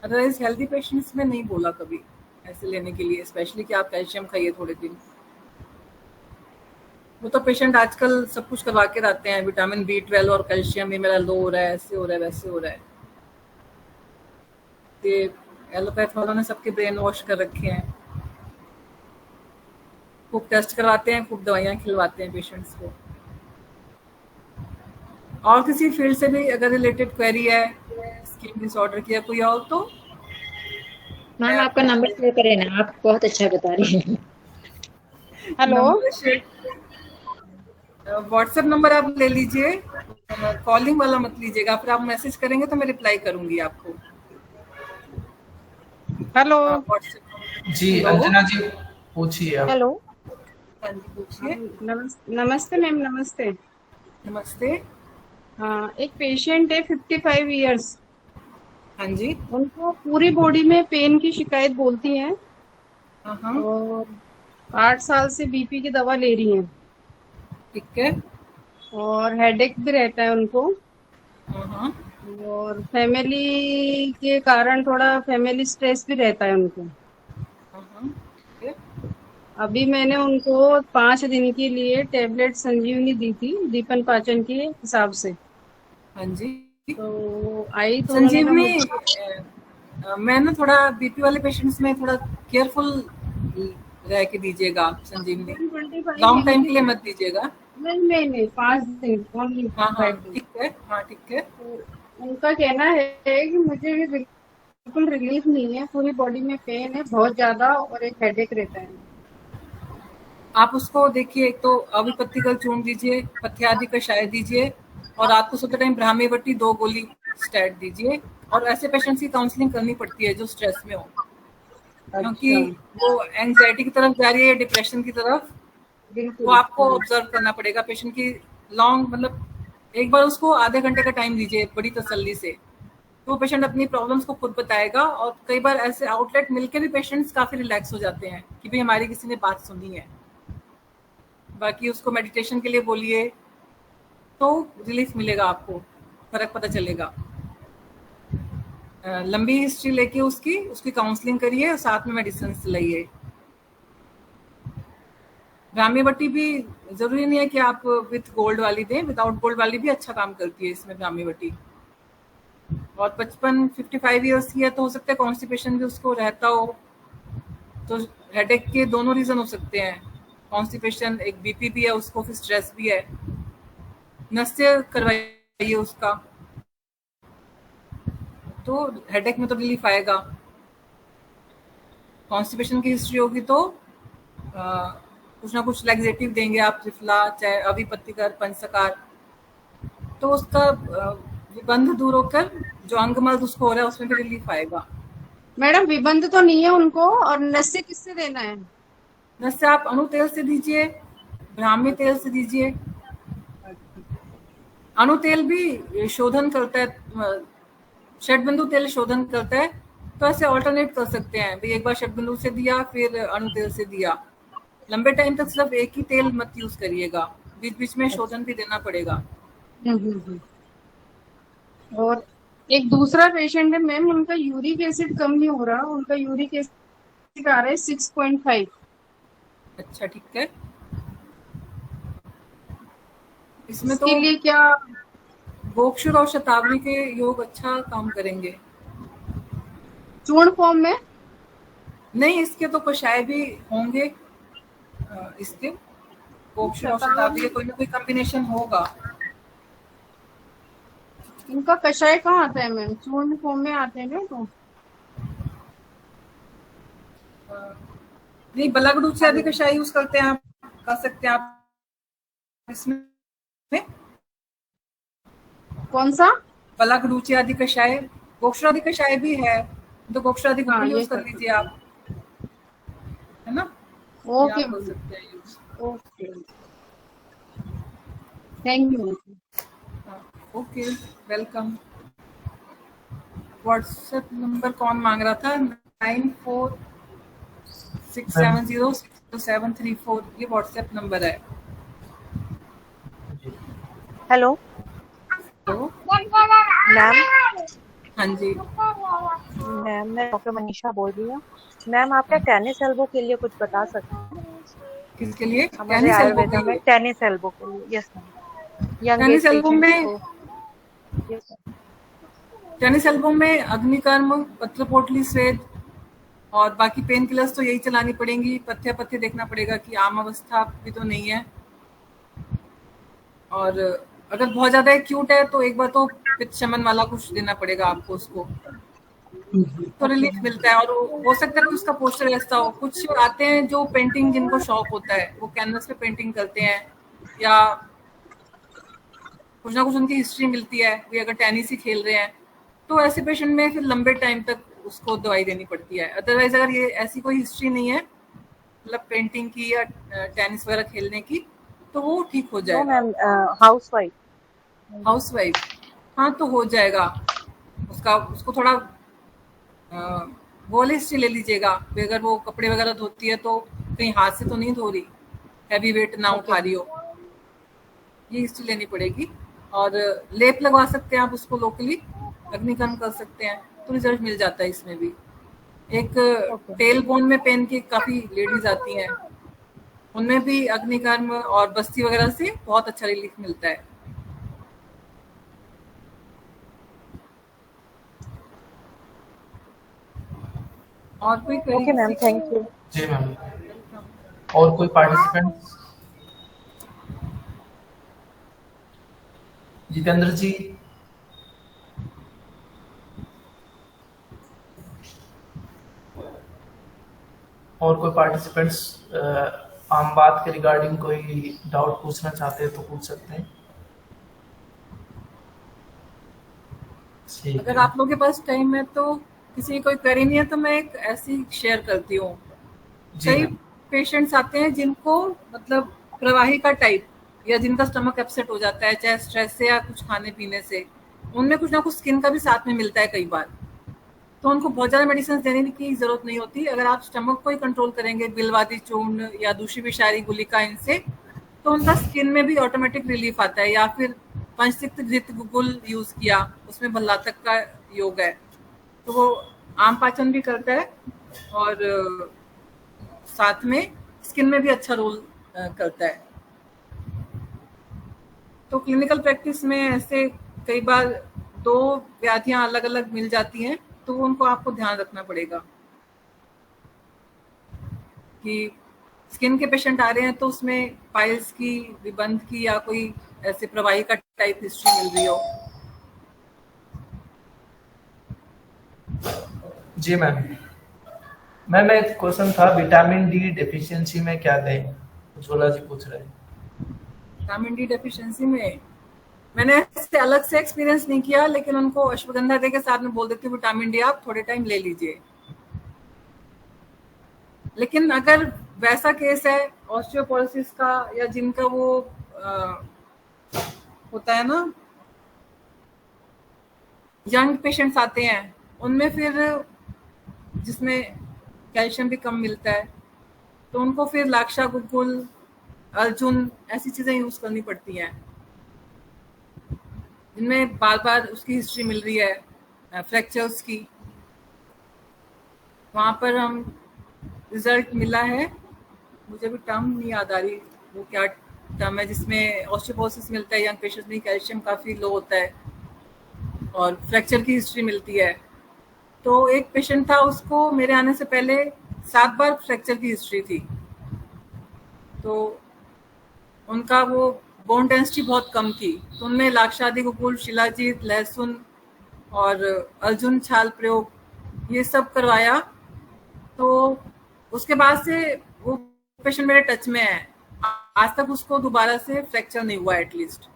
अदरवाइज हेल्दी पेशेंट्स में नहीं बोला कभी ऐसे लेने के लिए, स्पेशली कि आप कैल्शियम खाइए थोड़े दिन। वो तो पेशेंट आजकल सब कुछ करवा के रहते हैं, विटामिन B12 और कैल्शियम, ये मेरा लो हो रहा है, ऐसे हो रहा है, वैसे हो रहा है। ये एलोपैथ वालों ने सबके ब्रेन वॉश कर रखे हैं, खूब टेस्ट करवाते हैं, खूब दवाइयाँ खिलवाते हैं पेशेंट्स को। और किसी फील्ड से भी अगर रिलेटेड क्वेरी है, स्किन डिसऑर्डर की है कोई और, तो मैं मैम आपका आपको नंबर शेयर करें ना, आप बहुत अच्छा बता रही हैं। Hello, number share, WhatsApp number आप ले लीजिए, कॉलिंग वाला मत लीजिएगा, फिर आप मैसेज करेंगे तो मैं रिप्लाई करूंगी आपको। Hello, WhatsApp. जी हेलो, अंजना जी, पूछिए आप। हेलो। हाँ जी पूछिए। नमस्ते मैम, नमस्ते। नमस्ते। हाँ, एक पेशेंट है 55 इयर्स, हाँ जी। उनको पूरी बॉडी में पेन की शिकायत बोलती है हाँ हाँ। और 8 साल से बीपी की दवा ले रही हैं ठीक है। और हेडेक भी रहता है उनको, हाँ हाँ। और फैमिली के कारण थोड़ा फैमिली स्ट्रेस भी रहता है उनको। हाँ हाँ। ठीक है। अभी मैंने उनको 5 दिन के लिए टेबलेट संजीवनी दी थी दीपन पाचन के हिसाब से, हाँ जी। तो आई तो उन्होंने कहा संजीवनी मुझे मैं ना थोड़ा बीपी वाले पेशेंट्स में थोड़ा केयरफुल रह के दीजिएगा संजीवनी, 125 लॉन्ग टाइम के लिए मिलीग्राम। मत दीजिएगा। नहीं 5 दिन ओनली हाँ हाँ 5 दिन। ठीक है। हाँ ठीक है। तो उनका कहना है कि मुझे भी बिल्कुल रिलीफ नहीं है, पूरी बॉडी में पेन है बहुत ज्यादा और एक हेडेक रहता है। आप उसको देखिए, एक तो अविपत्ति का चूर्ण दीजिए, पथ्य आदि कषाय दीजिए, और रात को सोते टाइम ब्राह्मी बट्टी 2 गोली स्टैट दीजिए। और ऐसे पेशेंट्स की काउंसलिंग करनी पड़ती है जो स्ट्रेस में हो, क्योंकि अच्छा, वो एंजाइटी की तरफ जा रही है, डिप्रेशन की तरफ। वो बिल्कुल। आपको ऑब्जर्व करना पड़ेगा पेशेंट की लॉन्ग, मतलब एक बार उसको आधे घंटे का टाइम दीजिए बड़ी तसल्ली से, तो पेशेंट अपनी प्रॉब्लम्स को खुद बताएगा। और कई बार ऐसे आउटलेट मिलके भी पेशेंट्स काफी रिलैक्स हो जाते हैं कि भाई हमारी किसी ने बात सुनी है। बाकी उसको मेडिटेशन के लिए बोलिए तो रिलीफ मिलेगा, आपको फर्क पता चलेगा। लंबी हिस्ट्री लेके उसकी उसकी काउंसलिंग करिए और साथ में मेडिसिन लाइए। ब्राह्मी बट्टी भी जरूरी नहीं है कि आप विथ गोल्ड वाली दें, विदाउट गोल्ड वाली भी अच्छा काम करती है इसमें ब्राह्मी बट्टी। और 55 ईयर्स की है तो हो सकता है कॉन्स्टिपेशन भी उसको रहता हो, तो हेडेक के दोनों रीजन हो सकते हैं, कॉन्स्टिपेशन, एक बीपी भी है उसको, फिर स्ट्रेस भी है। नस्य करवाइए उसका, तो हेडेक में तो रिलीफ आएगा। कॉन्स्टिपेशन की हिस्ट्री होगी तो कुछ ना कुछ लैक्सेटिव देंगे आप, त्रिफला, चाहे अभिपत्तिकर, पंचसकार, तो उसका विबंध दूर होकर जो अंग मर्द उसको हो रहा है उसमें भी रिलीफ आएगा। मैडम विबंध तो नहीं है उनको, और नस्य किससे देना है? नस्य आप अणु तेल से दीजिए, ब्राह्मी तेल से दीजिए। अणु तेल भी शोधन करता है, षटबिंदु तेल शोधन करता है, तो ऐसे ऑल्टरनेट कर सकते हैं भाई, एक बार षटबिंदु से दिया फिर अणु तेल से दिया। लंबे टाइम तक सिर्फ एक ही तेल मत यूज करिएगा, बीच बीच में शोधन भी देना पड़ेगा। और एक दूसरा पेशेंट है मैम, उनका यूरिक एसिड कम नहीं हो रहा, उनका यूरिक एसिड आ रहा है 6.5। अच्छा ठीक है। इसमें तो इसके लिए क्या? गोक्षुर और शतावरी के योग अच्छा काम करेंगे। चूर्ण फॉर्म में? नहीं, इसके तो कषाय भी होंगे, इसके गोक्षुर और शतावरी के कोई ना कोई कॉम्बिनेशन होगा। इनका कषाय कहाँ आता है मैम? चूर्ण फॉर्म में आते हैं ना तो? नहीं, बलागडूची आदि कषाय यूज करते हैं, आप कर सकते हैं आप इसमें। कौन सा? बलागडूची आदि कषाय, गोक्षुर आदि कषाय भी है, तो गोक्षुर आदि हाँ, यूज ये कर लीजिए आप, है ना? ओके आप कर सकते हैं use. Okay, thank you. Okay, welcome. WhatsApp number कौन मांग रहा था? 94 67060734 ये व्हाट्सएप नंबर है। हेलो तो मैम। हाँ जी मैम मैं डॉक्टर मनीषा बोल रही हूँ। मैम आप क्या टेनिस एल्बो के लिए कुछ बता सकते हैं? किसके लिए? हमारे टेनिस एल्बो आयुर्वेदा के में लिए? टेनिस एल्बो के लिए। Yes ma'am, young age tennis elbow patients में को। यस टेनिस एल्बो में अग्निकर्म, पत्रपोटली स्वेद और बाकी पेन किलर्स तो यही चलानी पड़ेंगी। पथ्य पथ्य देखना पड़ेगा कि आम अवस्था भी तो नहीं है, और अगर बहुत ज्यादा एक्यूट है तो एक बार तो पित्त शमन वाला कुछ देना पड़ेगा आपको उसको, तो ओके रिलीफ मैम। मिलता है। और हो सकता है कि उसका पोस्टर ऐसा हो। कुछ आते हैं जो पेंटिंग जिनको शौक होता है वो कैनवस पे पेंटिंग करते हैं, या कुछ ना कुछ उनकी हिस्ट्री मिलती है, वे अगर टेनिस ही खेल रहे हैं तो ऐसे पेशेंट में फिर लंबे टाइम तक उसको दवाई देनी पड़ती है। अदरवाइज अगर ये ऐसी कोई हिस्ट्री नहीं है मतलब पेंटिंग की या टेनिस वगैरह खेलने की, तो वो ठीक हो नो जाएगा। Ma'am, house wife. House wife, हाँ तो हो जाएगा। उसका उसको थोड़ा वो हिस्ट्री ले लीजिएगा। फिर अगर वो कपड़े वगैरह धोती है तो कहीं हाथ से तो नहीं धो रही, हैवी वेट ना ओके उठा रही मैम। हो, ये हिस्ट्री लेनी पड़ेगी। और लेप लगवा सकते हैं आप उसको लोकली, अग्निकर्म कर सकते हैं तो रिजल्ट मिल जाता है इसमें भी। एक ओके टेल बोन में पेन की काफी लेडीज आती हैं, उनमें भी अग्निकर्म और बस्ती वगैरह से बहुत अच्छा रिलीफ मिलता है। और कोई क्वेरी ओके मैम, किसी थैंक को? यू। जी मैम। और कोई पार्टिसिपेंट? जितेंद्र जी। और कोई पार्टिसिपेंट्स आम बात के रिगार्डिंग कोई डाउट पूछना चाहते हैं तो पूछ सकते हैं। ठीक अगर है। आप लोगों के पास टाइम है तो, किसी की कोई क्वेरी नहीं है तो मैं एक ऐसी शेयर करती हूँ। जी कई मैम। पेशेंट्स आते हैं जिनको मतलब प्रवाही का टाइप, या जिनका स्टमक अपसेट हो जाता है चाहे स्ट्रेस से या कुछ खाने पीने से, उनमें कुछ ना कुछ स्किन का भी साथ में मिलता है कई बार। तो उनको बहुत ज्यादा मेडिसिन देने की जरूरत नहीं होती। अगर आप स्टमक को ही कंट्रोल करेंगे बिलवादी चूर्ण या दूसरी विषारी गुलिका इनसे, तो उनका स्किन में भी ऑटोमेटिक रिलीफ आता है। या फिर पंचतिक्त घृत गुल यूज किया, उसमें भल्लातक का योग है, तो वो आम पाचन भी करता है और साथ में स्किन में भी अच्छा रोल करता है। तो क्लिनिकल प्रैक्टिस में ऐसे कई बार दो व्याधियां अलग अलग मिल जाती हैं, तो उनको आपको ध्यान रखना पड़ेगा कि स्किन के पेशेंट आ रहे हैं तो उसमें पाइल्स की, विबंध की या कोई ऐसे प्रवाही का टाइप हिस्ट्री मिल रही हो। जी मैम। मैम एक क्वेश्चन था, विटामिन डी डेफिशिएंसी में क्या दें, उज्ज्वला जी पूछ रहे हैं। विटामिन डी डेफिशिएंसी में मैंने इससे अलग से एक्सपीरियंस नहीं किया, लेकिन उनको अश्वगंधा दे के साथ में बोल देती हूँ विटामिन डी आप थोड़े टाइम ले लीजिए। लेकिन अगर वैसा केस है ऑस्टियोपोरोसिस का, या जिनका वो होता है ना, यंग पेशेंट्स आते हैं, उनमें फिर जिसमें कैल्शियम भी कम मिलता है, तो उनको फिर लाक्षा गुकुल, अर्जुन ऐसी चीजें यूज करनी पड़ती हैं जिनमें बार बार उसकी हिस्ट्री मिल रही है फ्रैक्चर्स की। वहां पर हम रिजल्ट मिला है, मुझे भी टर्म नहीं याद आ रही वो क्या टर्म है, जिसमें ऑस्टियोपोरोसिस मिलता है यंग पेशेंट्स में, कैल्शियम काफी लो होता है और फ्रैक्चर की हिस्ट्री मिलती है। तो एक पेशेंट था, उसको मेरे आने से पहले 7 बार फ्रैक्चर की हिस्ट्री थी। तो उनका वो बोन डेंसिटी बहुत कम थी, तो उनमें लाक्षादि गुकुल, शिलाजीत, लहसुन और अर्जुन छाल प्रयोग ये सब करवाया। तो उसके बाद से वो पेशेंट मेरे टच में है, आज तक उसको दोबारा से फ्रैक्चर नहीं हुआ। एटलीस्ट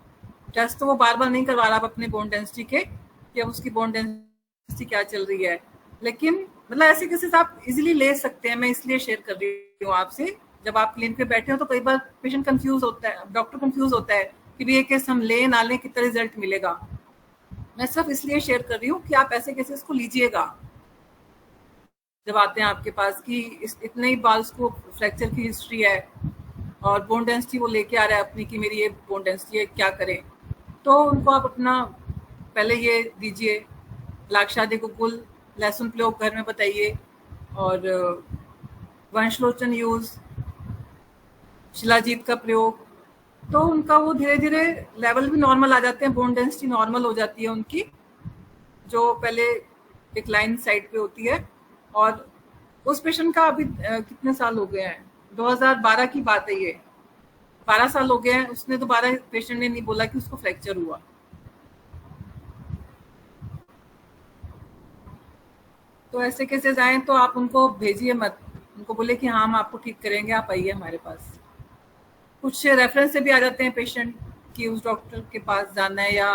टेस्ट तो वो बार बार नहीं करवा रहा अपने बोन डेंसिटी के कि अब उसकी बोन डेंसिटी क्या चल रही है। लेकिन मतलब ऐसे केसेस आप इजीली ले सकते हैं, मैं इसलिए शेयर कर रही हूँ आपसे। जब आप क्लिनिक पे बैठे हो तो कई बार पेशेंट कंफ्यूज होता है, डॉक्टर कंफ्यूज होता है कि भी ये केस हम ले ना लें, कितना रिजल्ट मिलेगा। मैं सिर्फ इसलिए शेयर कर रही हूँ कि आप ऐसे केसेस को लीजिएगा। जब आते हैं आपके पास कि इतने ही बाल्स को फ्रैक्चर की हिस्ट्री है और बोन डेंसिटी वो लेके आ रहा है अपनी कि मेरी ये बोन डेंसिटी है, क्या करें। तो उनको आप अपना पहले ये दीजिए, लाक्षादि गुगुल, लहसुन प्रयोग घर में बताइए, और वंशलोचन यूज, शिलाजीत का प्रयोग। तो उनका वो धीरे धीरे लेवल भी नॉर्मल आ जाते हैं, बोन डेंसिटी नॉर्मल हो जाती है उनकी, जो पहले डिक्लाइन साइड पे होती है। और उस पेशेंट का अभी कितने साल हो गए हैं, 2012 की बात है ये, 12 साल हो गए हैं, उसने दोबारा पेशेंट ने नहीं बोला कि उसको फ्रैक्चर हुआ। तो ऐसे केसेस आए तो आप उनको भेजिए मत, उनको बोले कि हाँ हम आपको ठीक करेंगे, आप आइए हमारे पास। कुछ रेफरेंस से भी आ जाते हैं पेशेंट कि उस डॉक्टर के पास जाना है, या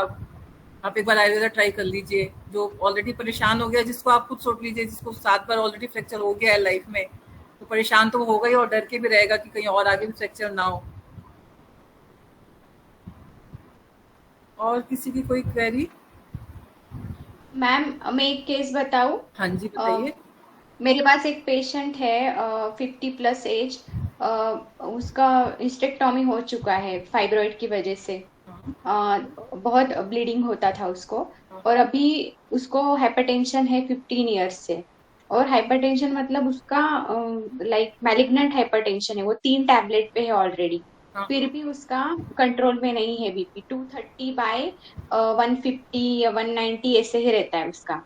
आप एक बार आयुर्वेदा ट्राई कर लीजिए। जो ऑलरेडी परेशान हो गया, जिसको आप खुद सोच लीजिए, जिसको 7 बार ऑलरेडी फ्रैक्चर हो गया है लाइफ में, तो परेशान तो वो होगा ही और डर के भी रहेगा कि कहीं और आगे भी फ्रैक्चर ना हो। और किसी की कोई क्वेरी? मैम मैं एक केस बताऊं? हाँ जी बताइए। मेरे पास एक पेशेंट है 50 प्लस एज, उसका हिस्टेक्टॉमी हो चुका है फाइब्रॉइड की वजह से। बहुत ब्लीडिंग होता था उसको, और अभी उसको हाइपरटेंशन है 15 इयर्स से। और हाइपरटेंशन मतलब उसका लाइक मैलिग्नेंट हाइपरटेंशन है, वो 3 टैबलेट पे है ऑलरेडी, फिर भी उसका कंट्रोल में नहीं है। बीपी 230/150 या 190 ऐसे ही रहता है उसका।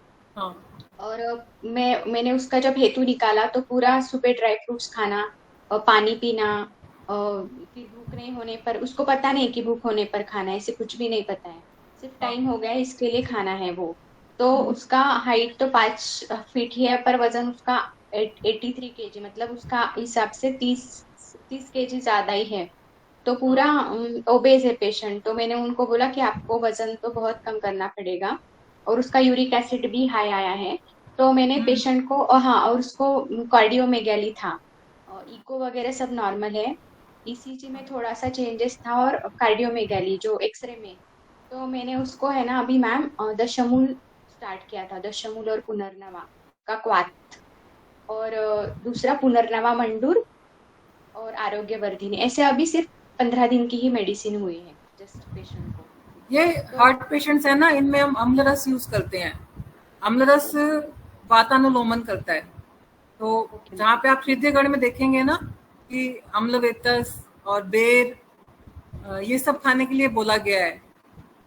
और मैंने उसका जब हेतु निकाला तो पूरा सुबह ड्राई फ्रूट्स खाना, पानी पीना, फिर भूख नहीं होने पर, उसको पता नहीं कि भूख होने पर खाना है, इसे कुछ भी नहीं पता है, सिर्फ टाइम हो गया है इसके लिए खाना है वो। तो उसका हाइट तो 5 फीट ही है, पर वजन उसका 83 केजी, मतलब उसका हिसाब से 30 केजी ज्यादा ही है। तो पूरा ओबेज है पेशेंट। तो मैंने उनको बोला कि आपको वजन तो बहुत कम करना पड़ेगा, और उसका यूरिक एसिड भी हाई आया है। तो मैंने पेशेंट को हाँ, और उसको कार्डियोमेगाली था, इको वगैरह सब नॉर्मल है, ईसीजी में थोड़ा सा चेंजेस था, और कार्डियोमेगाली जो एक्सरे में। तो मैंने उसको है ना अभी मैम दशमूल स्टार्ट किया था, दशमूल और पुनर्नवा का क्वाथ, और दूसरा पुनर्नवा मंडूर और आरोग्यवर्धिनी। ऐसे अभी सिर्फ 15 दिन की ही मेडिसिन हुई है जस्ट पेशेंट को। ये हार्ट पेशेंट्स है ना, इनमें हम अम्ल रस यूज करते हैं। अम्ल रस वातानुलोमन करता है। तो जहाँ पे आप हृदयगढ़ में देखेंगे ना कि अम्लवेतस और बेर, ये सब खाने के लिए बोला गया है।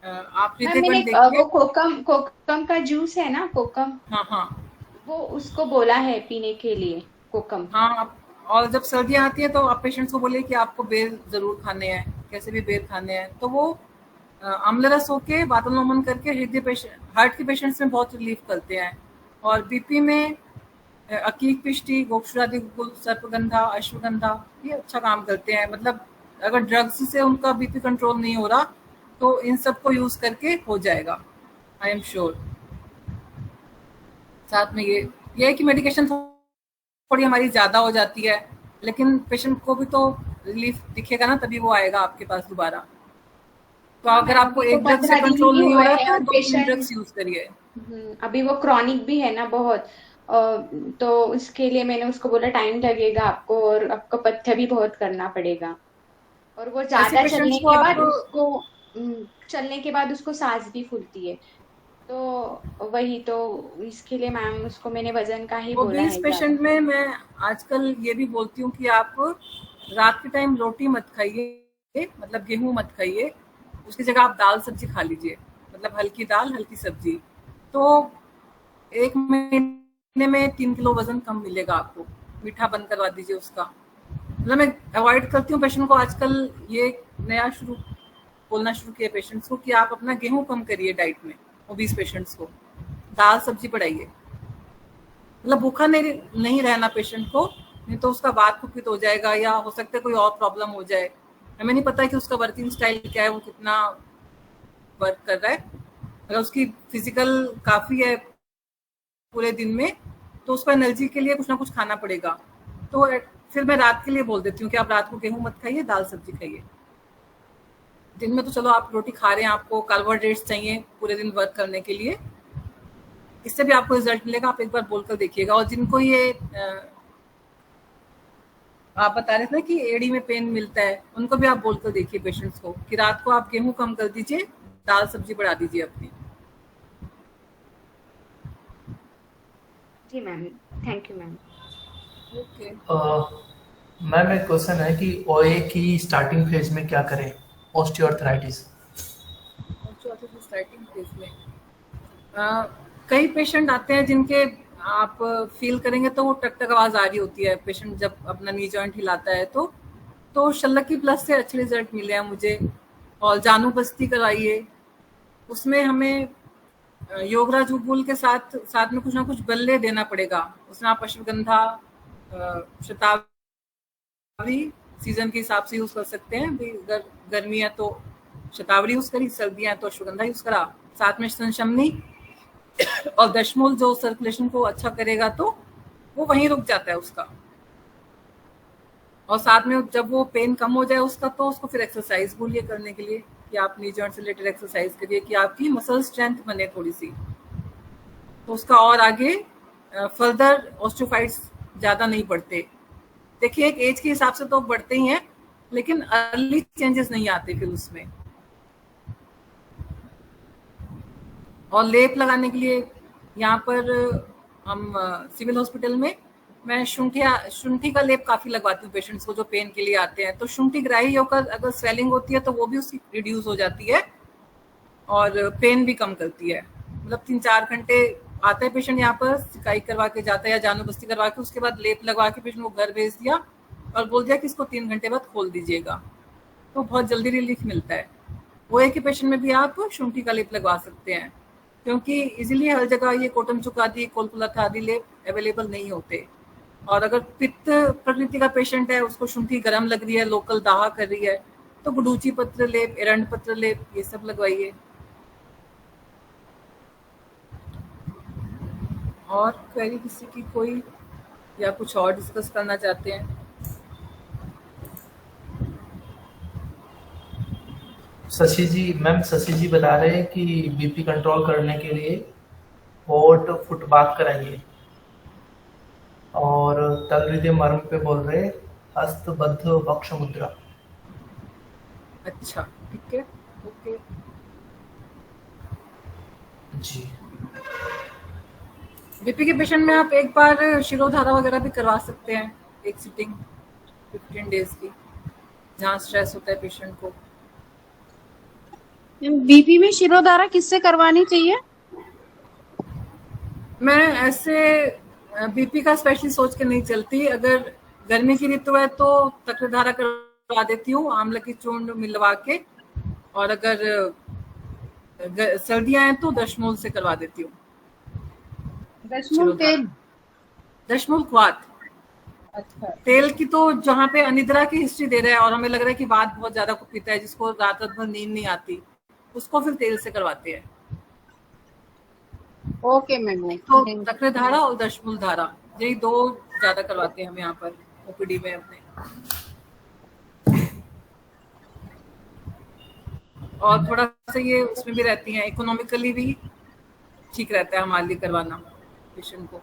आप हृदयगढ़ देखिए, वो कोकम का जूस है ना, कोकम, हाँ हाँ वो उसको बोला है पीने के लिए, कोकम। हाँ। और जब सर्दियाँ आती है तो आप पेशेंट्स को बोलिए कि आपको बेर जरूर खाने हैं, कैसे भी बेर खाने हैं। तो वो अम्ल रस होके वातानुलोमन करके हृदय पेशेंट, हार्ट के पेशेंट्स में बहुत रिलीफ करते हैं। और बीपी में अकीक पिष्टी, गोक्षुरादि गुल, सर्पगंधा, अश्वगंधा, ये अच्छा काम करते हैं। मतलब अगर ड्रग्स से उनका बीपी कंट्रोल नहीं हो रहा तो इन सब को यूज करके हो जाएगा, आई एम श्योर। साथ में ये है कि मेडिकेशन थोड़ी हमारी ज्यादा हो जाती है, लेकिन पेशेंट को भी तो रिलीफ दिखेगा ना, तभी वो आएगा आपके पास दोबारा। तो अगर आपको एक ड्रग से कंट्रोल नहीं हो रहा है तो 2-3 ड्रग्स यूज करिए। अभी वो क्रॉनिक भी है ना बहुत, तो इसके लिए मैंने उसको बोला टाइम लगेगा आपको, और आपको पथ्य भी बहुत करना पड़ेगा। और वो ज्यादा चलने के बाद उसको सांस भी फूलती है। तो वही, तो इसके लिए मैम उसको मैंने वजन का ही बोला है। इस पेशेंट में मैं आजकल ये भी बोलती हूँ कि आप रात के टाइम रोटी मत खाइए, मतलब गेहूं मत खाइए, उसकी जगह आप दाल सब्जी खा लीजिए, मतलब हल्की दाल हल्की सब्जी। तो 1 महीने में 3 किलो वजन कम मिलेगा आपको। मीठा बंद करवा दीजिए उसका। मतलब मैं अवॉइड करती हूँ पेशेंट को आजकल, ये नया बोलना शुरू किया पेशेंट्स को कि आप अपना गेहूं कम करिए डाइट में। ओबीस पेशेंट्स को दाल सब्जी बढ़ाइए, मतलब भूखा नहीं रहना पेशेंट को, नहीं तो उसका वात कुपित हो जाएगा, या हो सकता है कोई और प्रॉब्लम हो जाए। हमें नहीं पता कि उसका वर्किंग स्टाइल क्या है, वो कितना वर्क कर रहा है। अगर उसकी फिजिकल काफी है पूरे दिन में, तो उसको एनर्जी के लिए कुछ ना कुछ खाना पड़ेगा। तो फिर मैं रात के लिए बोल देती हूँ कि आप रात को गेहूं मत खाइए, दाल सब्जी खाइए। दिन में तो चलो आप रोटी खा रहे हैं, आपको कार्बोहाइड्रेट्स चाहिए पूरे दिन वर्क करने के लिए। इससे भी आपको रिजल्ट मिलेगा, आप एक बार बोलकर देखिएगा। और जिनको ये आप बता रहे थे ना कि एड़ी में पेन मिलता है, उनको भी आप बोलकर देखिए पेशेंट्स को कि रात को आप गेहूं कम कर दीजिए, दाल सब्जी बढ़ा दीजिए अपनी। जी ma'am, thank you ma'am. Okay. Ma'am एक क्वेश्चन है कि ओए की स्टार्टिंग फेज में क्या करें, ऑस्टियोआर्थराइटिस। स्टार्टिंग फेज में कई पेशेंट आते हैं जिनके आप फील करेंगे तो वो टक टक आवाज आ रही होती है पेशेंट जब अपना नी जॉइंट हिलाता है। तो शल्लकी प्लस से अच्छे रिजल्ट मिले हैं मुझे। और जानू बस्ती करवाइए, उसमें हमें योगराज उबुल के साथ साथ में कुछ ना कुछ बल्ले देना पड़ेगा। उसमें आप अश्वगंधा, शतावरी सीजन के हिसाब से यूज कर सकते हैं। गर्मी है तो शतावरी यूज करी, सर्दियां है तो अश्वगंधा यूज करा, साथ में संशमनी और दशमूल जो सर्कुलेशन को अच्छा करेगा तो वो वहीं रुक जाता है उसका। और साथ में जब वो पेन कम हो जाए उसका तो उसको फिर एक्सरसाइज बोलिए करने के लिए कि आप नी जॉइंट से रिलेटेड एक्सरसाइज करिए कि आपकी मसल स्ट्रेंथ बने थोड़ी सी, तो उसका और आगे फर्दर ऑस्टियोफाइट्स ज्यादा नहीं बढ़ते। देखिए एक एज के हिसाब से तो बढ़ते ही हैं, लेकिन अर्ली चेंजेस नहीं आते फिर उसमें। और लेप लगाने के लिए यहाँ पर हम सिविल हॉस्पिटल में मैं शुंठी का लेप काफी लगवाती हूँ पेशेंट्स को जो पेन के लिए आते हैं। तो शुंठी ग्राही होकर अगर स्वेलिंग होती है तो वो भी उसकी रिड्यूस हो जाती है और पेन भी कम करती है। मतलब 3-4 घंटे आता है पेशेंट यहाँ पर, सिकाई करवा के जाता है या जानू बस्ती करवा के, उसके बाद लेप लगवा के पेशेंट को घर भेज दिया और बोल दिया कि इसको 3 घंटे बाद खोल दीजिएगा, तो बहुत जल्दी रिलीफ मिलता है। वो एक पेशेंट में भी आप शुंठी का लेप लगवा सकते हैं, क्योंकि इजीली हर जगह ये कोटम चुकादी, कोलकुलथ आदि लेप अवेलेबल नहीं होते। और अगर पित्त प्रकृति का पेशेंट है, उसको शुंठी गर्म लग रही है, लोकल दाहा कर रही है, तो गुडूची पत्र लेप, एरंड पत्र लेप, ये सब लगवाइए। और क्वेरी किसी की कोई, या कुछ और डिस्कस करना चाहते हैं? शशि जी, मैम शशि जी बता रहे हैं कि बीपी कंट्रोल करने के लिए हॉट फुट बाथ कराइए। और तल हृदय मर्म पे बोल रहे हस्तबद्ध वक्ष मुद्रा। अच्छा ठीक है, ओके जी। बीपी के पेशेंट में आप एक बार शिरोधारा वगैरह भी करवा सकते हैं, एक सिटिंग 15 डेज की, जहाँ स्ट्रेस होता है पेशेंट को। बीपी में शिरोधारा किससे करवानी चाहिए? मैं ऐसे बीपी का स्पेशली सोच के नहीं चलती। अगर गर्मी की ऋतु है तो तक्रधारा करवा देती हूँ आंवला की चूर्ण मिलवा के, और अगर सर्दियां हैं तो दशमूल से करवा देती हूँ। दशमूल तेल? दशमूल क्वाथ। अच्छा। तेल की तो जहाँ पे अनिद्रा की हिस्ट्री दे रहा है और हमें लग रहा है कि बात बहुत ज्यादा पीता है, जिसको रात भर नींद नहीं आती, उसको फिर तेल से करवाते हैं। Okay ma'am. तो तक्रधारा और दशमूल धारा, यही 2 ज्यादा करवाते हैं हम यहाँ पर ओपीडी में अपने। और थोड़ा सा ये उसमें भी रहती हैं, इकोनॉमिकली भी ठीक रहता है हमारे लिए करवाना पेशेंट को।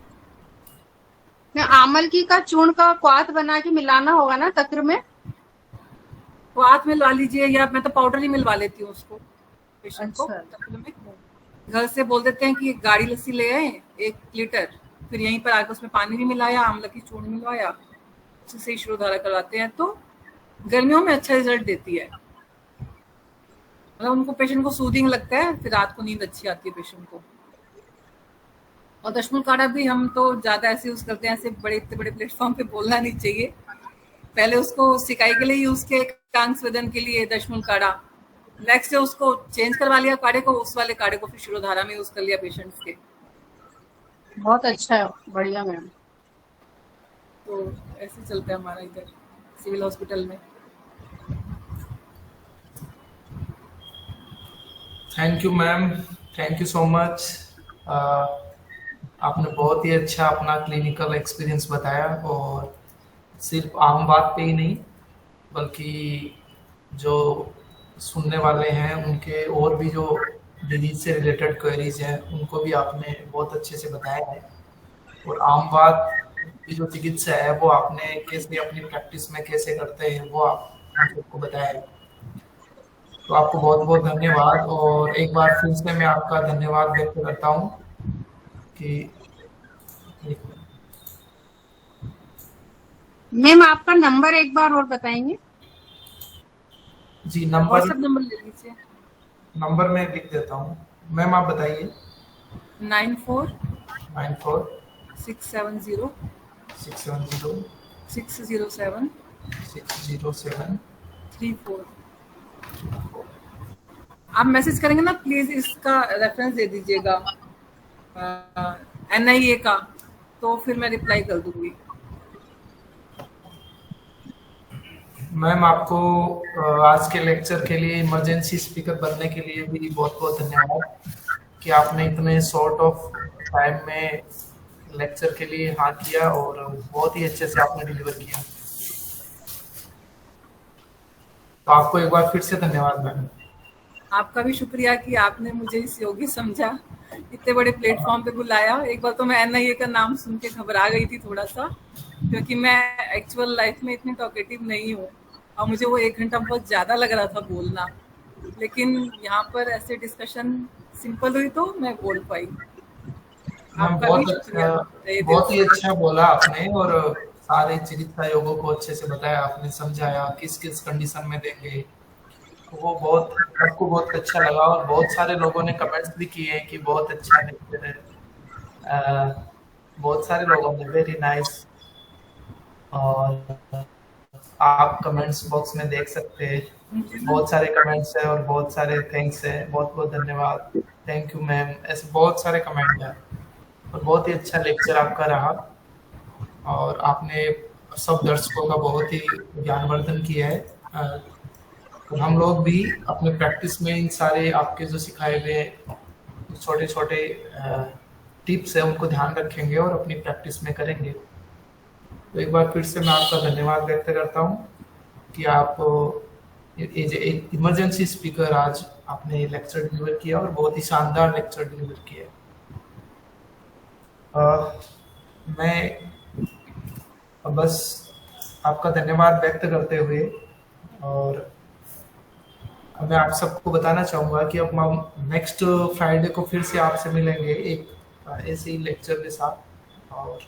आमल की का चूर्ण का क्वाथ बना के मिलाना होगा ना तक्र में? क्वाथ मिलवा लीजिए, या मैं तो पाउडर ही मिलवा लेती हूँ उसको पेशेंट को तक्र में। घर से बोल देते हैं कि गाड़ी लस्सी ले आए 1 लीटर, फिर यहीं पर आकर उसमें पानी भी मिलाया, आंवला की चूर्ण मिलवाया, उससे ही शिरोधारा करवाते हैं। तो गर्मियों में अच्छा रिजल्ट देती है, मतलब उनको पेशेंट को सूदिंग लगता है, फिर रात को नींद अच्छी आती है पेशेंट को। और दशमूल काढ़ा भी हम तो ज्यादा ऐसे यूज करते हैं, ऐसे बड़े इतने बड़े प्लेटफॉर्म पे बोलना नहीं चाहिए। पहले उसको सिकाई के लिए यूज किया, कांग स्वेदन के लिए दशमूल काढ़ा, नेक्स्ट से उसको चेंज करवा लिया काढ़े को, उस वाले काढ़े को फिर शिरोधारा में यूज कर लिया पेशेंट्स के। बहुत अच्छा है, बढ़िया मैम। तो ऐसे चलता है हमारा इधर सिविल हॉस्पिटल में। Thank you ma'am, thank you so much. आपने बहुत ही अच्छा अपना क्लिनिकल एक्सपीरियंस बताया, और सिर्फ आम बात पे ही नहीं बल्कि जो सुनने वाले हैं उनके और भी जो डिजीज से रिलेटेड क्वेरीज हैं उनको भी आपने बहुत अच्छे से बताया है, और आम बात की जो चिकित्सा है वो आपने कैसे अपनी प्रैक्टिस में कैसे करते हैं वो आप हम सबको बताया है। तो आपको बहुत बहुत धन्यवाद, और एक बार फिर से मैं आपका धन्यवाद व्यक्त करता हूँ कि मैम आपका नंबर एक बार और बताएंगे? जी नंबर व्हाट्सएप नंबर ले लीजिए। नंबर मैं लिख देता हूँ, मैम आप बताइए। 94 94 670 670 607 607 34। आप मैसेज करेंगे ना, प्लीज इसका रेफरेंस दे दीजिएगा NIA का, तो फिर मैं रिप्लाई कर दूंगी। मैम आपको आज के लेक्चर के लिए, इमरजेंसी स्पीकर बनने के लिए भी बहुत बहुत धन्यवाद कि आपने इतने शॉर्ट ऑफ टाइम में लेक्चर के लिए हाँ किया और बहुत ही अच्छे से आपने डिलीवर किया। तो आपको एक बार फिर से धन्यवाद मैम। आपका भी शुक्रिया कि आपने मुझे इस योग्य समझा, इतने बड़े प्लेटफॉर्म पे बुलाया। एक बार तो मैं NIA का नाम सुन के घबरा गई थी थोड़ा सा, क्योंकि मैं एक्चुअल लाइफ में इतनी टॉकेटिव नहीं हूँ और मुझे वो 1 घंटा बहुत ज़्यादा लग रहा था बोलना, लेकिन यहाँ पर ऐसे डिस्कशन सिंपल हुई तो मैं बोल पाई। आपका भी शुक्रिया। बहुत ही अच्छा बोला आपने, और सारे चिकित्सा योगों को अच्छे से बताया आपने, समझाया किस किस कंडीशन में देंगे, तो वो बहुत सबको बहुत अच्छा लगा, और बहुत सारे लोगों ने कमेंट्स भी किए हैं कि बहुत अच्छा लेक्चर है। बहुत सारे लोगों ने वेरी नाइस, और आप कमेंट्स बॉक्स में देख सकते हैं बहुत सारे कमेंट्स है और बहुत सारे थैंक्स है, बहुत बहुत धन्यवाद, थैंक यू मैम, ऐसे बहुत सारे कमेंट है। और बहुत ही अच्छा लेक्चर आपका रहा, और आपने सब दर्शकों का बहुत ही ज्ञानवर्धन किया है। और हम लोग भी अपने प्रैक्टिस में इन सारे आपके जो सिखाए हुए छोटे छोटे टिप्स है उनको ध्यान रखेंगे और अपनी प्रैक्टिस में करेंगे। तो एक बार फिर से मैं आपका धन्यवाद व्यक्त करता हूँ कि आप एक इमरजेंसी स्पीकर आज आपने लेक्चर डिलीवर किया, और बहुत ही शानदार लेक्चर डिलीवर किया। मैं बस आपका धन्यवाद व्यक्त करते हुए, और मैं आप सबको बताना चाहूँगा कि अब हम नेक्स्ट फ्राइडे को फिर से आपसे मिलेंगे एक ऐसे ही लेक्चर के साथ, और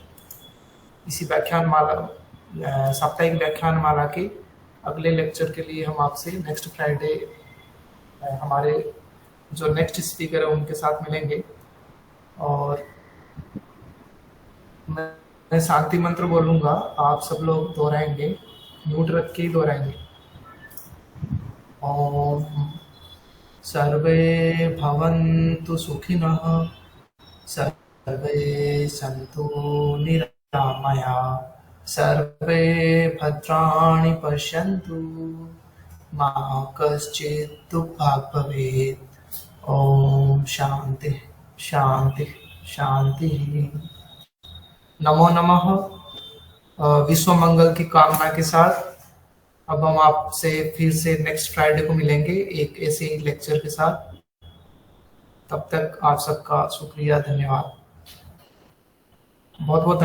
इसी व्याख्यान माला साप्ताहिक व्याख्यान माला के अगले लेक्चर के लिए हम आपसे नेक्स्ट फ्राइडे हमारे जो नेक्स्ट स्पीकर है उनके साथ मिलेंगे। और मैं शांति मंत्र बोलूँगा, आप सब लोग दोहराएंगे, म्यूट रख के ही दोहराएंगे। ओम सर्वे भवन्तु सुखिनः, सर्वे सन्तु निरामयाः, सर्वे भद्राणि पश्यन्तु, मा कश्चित् दुःखभाग् भवेत्। ओम शांति शांति शांति। नमो नमः। विश्व मंगल की कामना के साथ अब हम आपसे फिर से नेक्स्ट फ्राइडे को मिलेंगे एक ऐसे ही लेक्चर के साथ। तब तक आप सबका शुक्रिया, धन्यवाद, बहुत बहुत।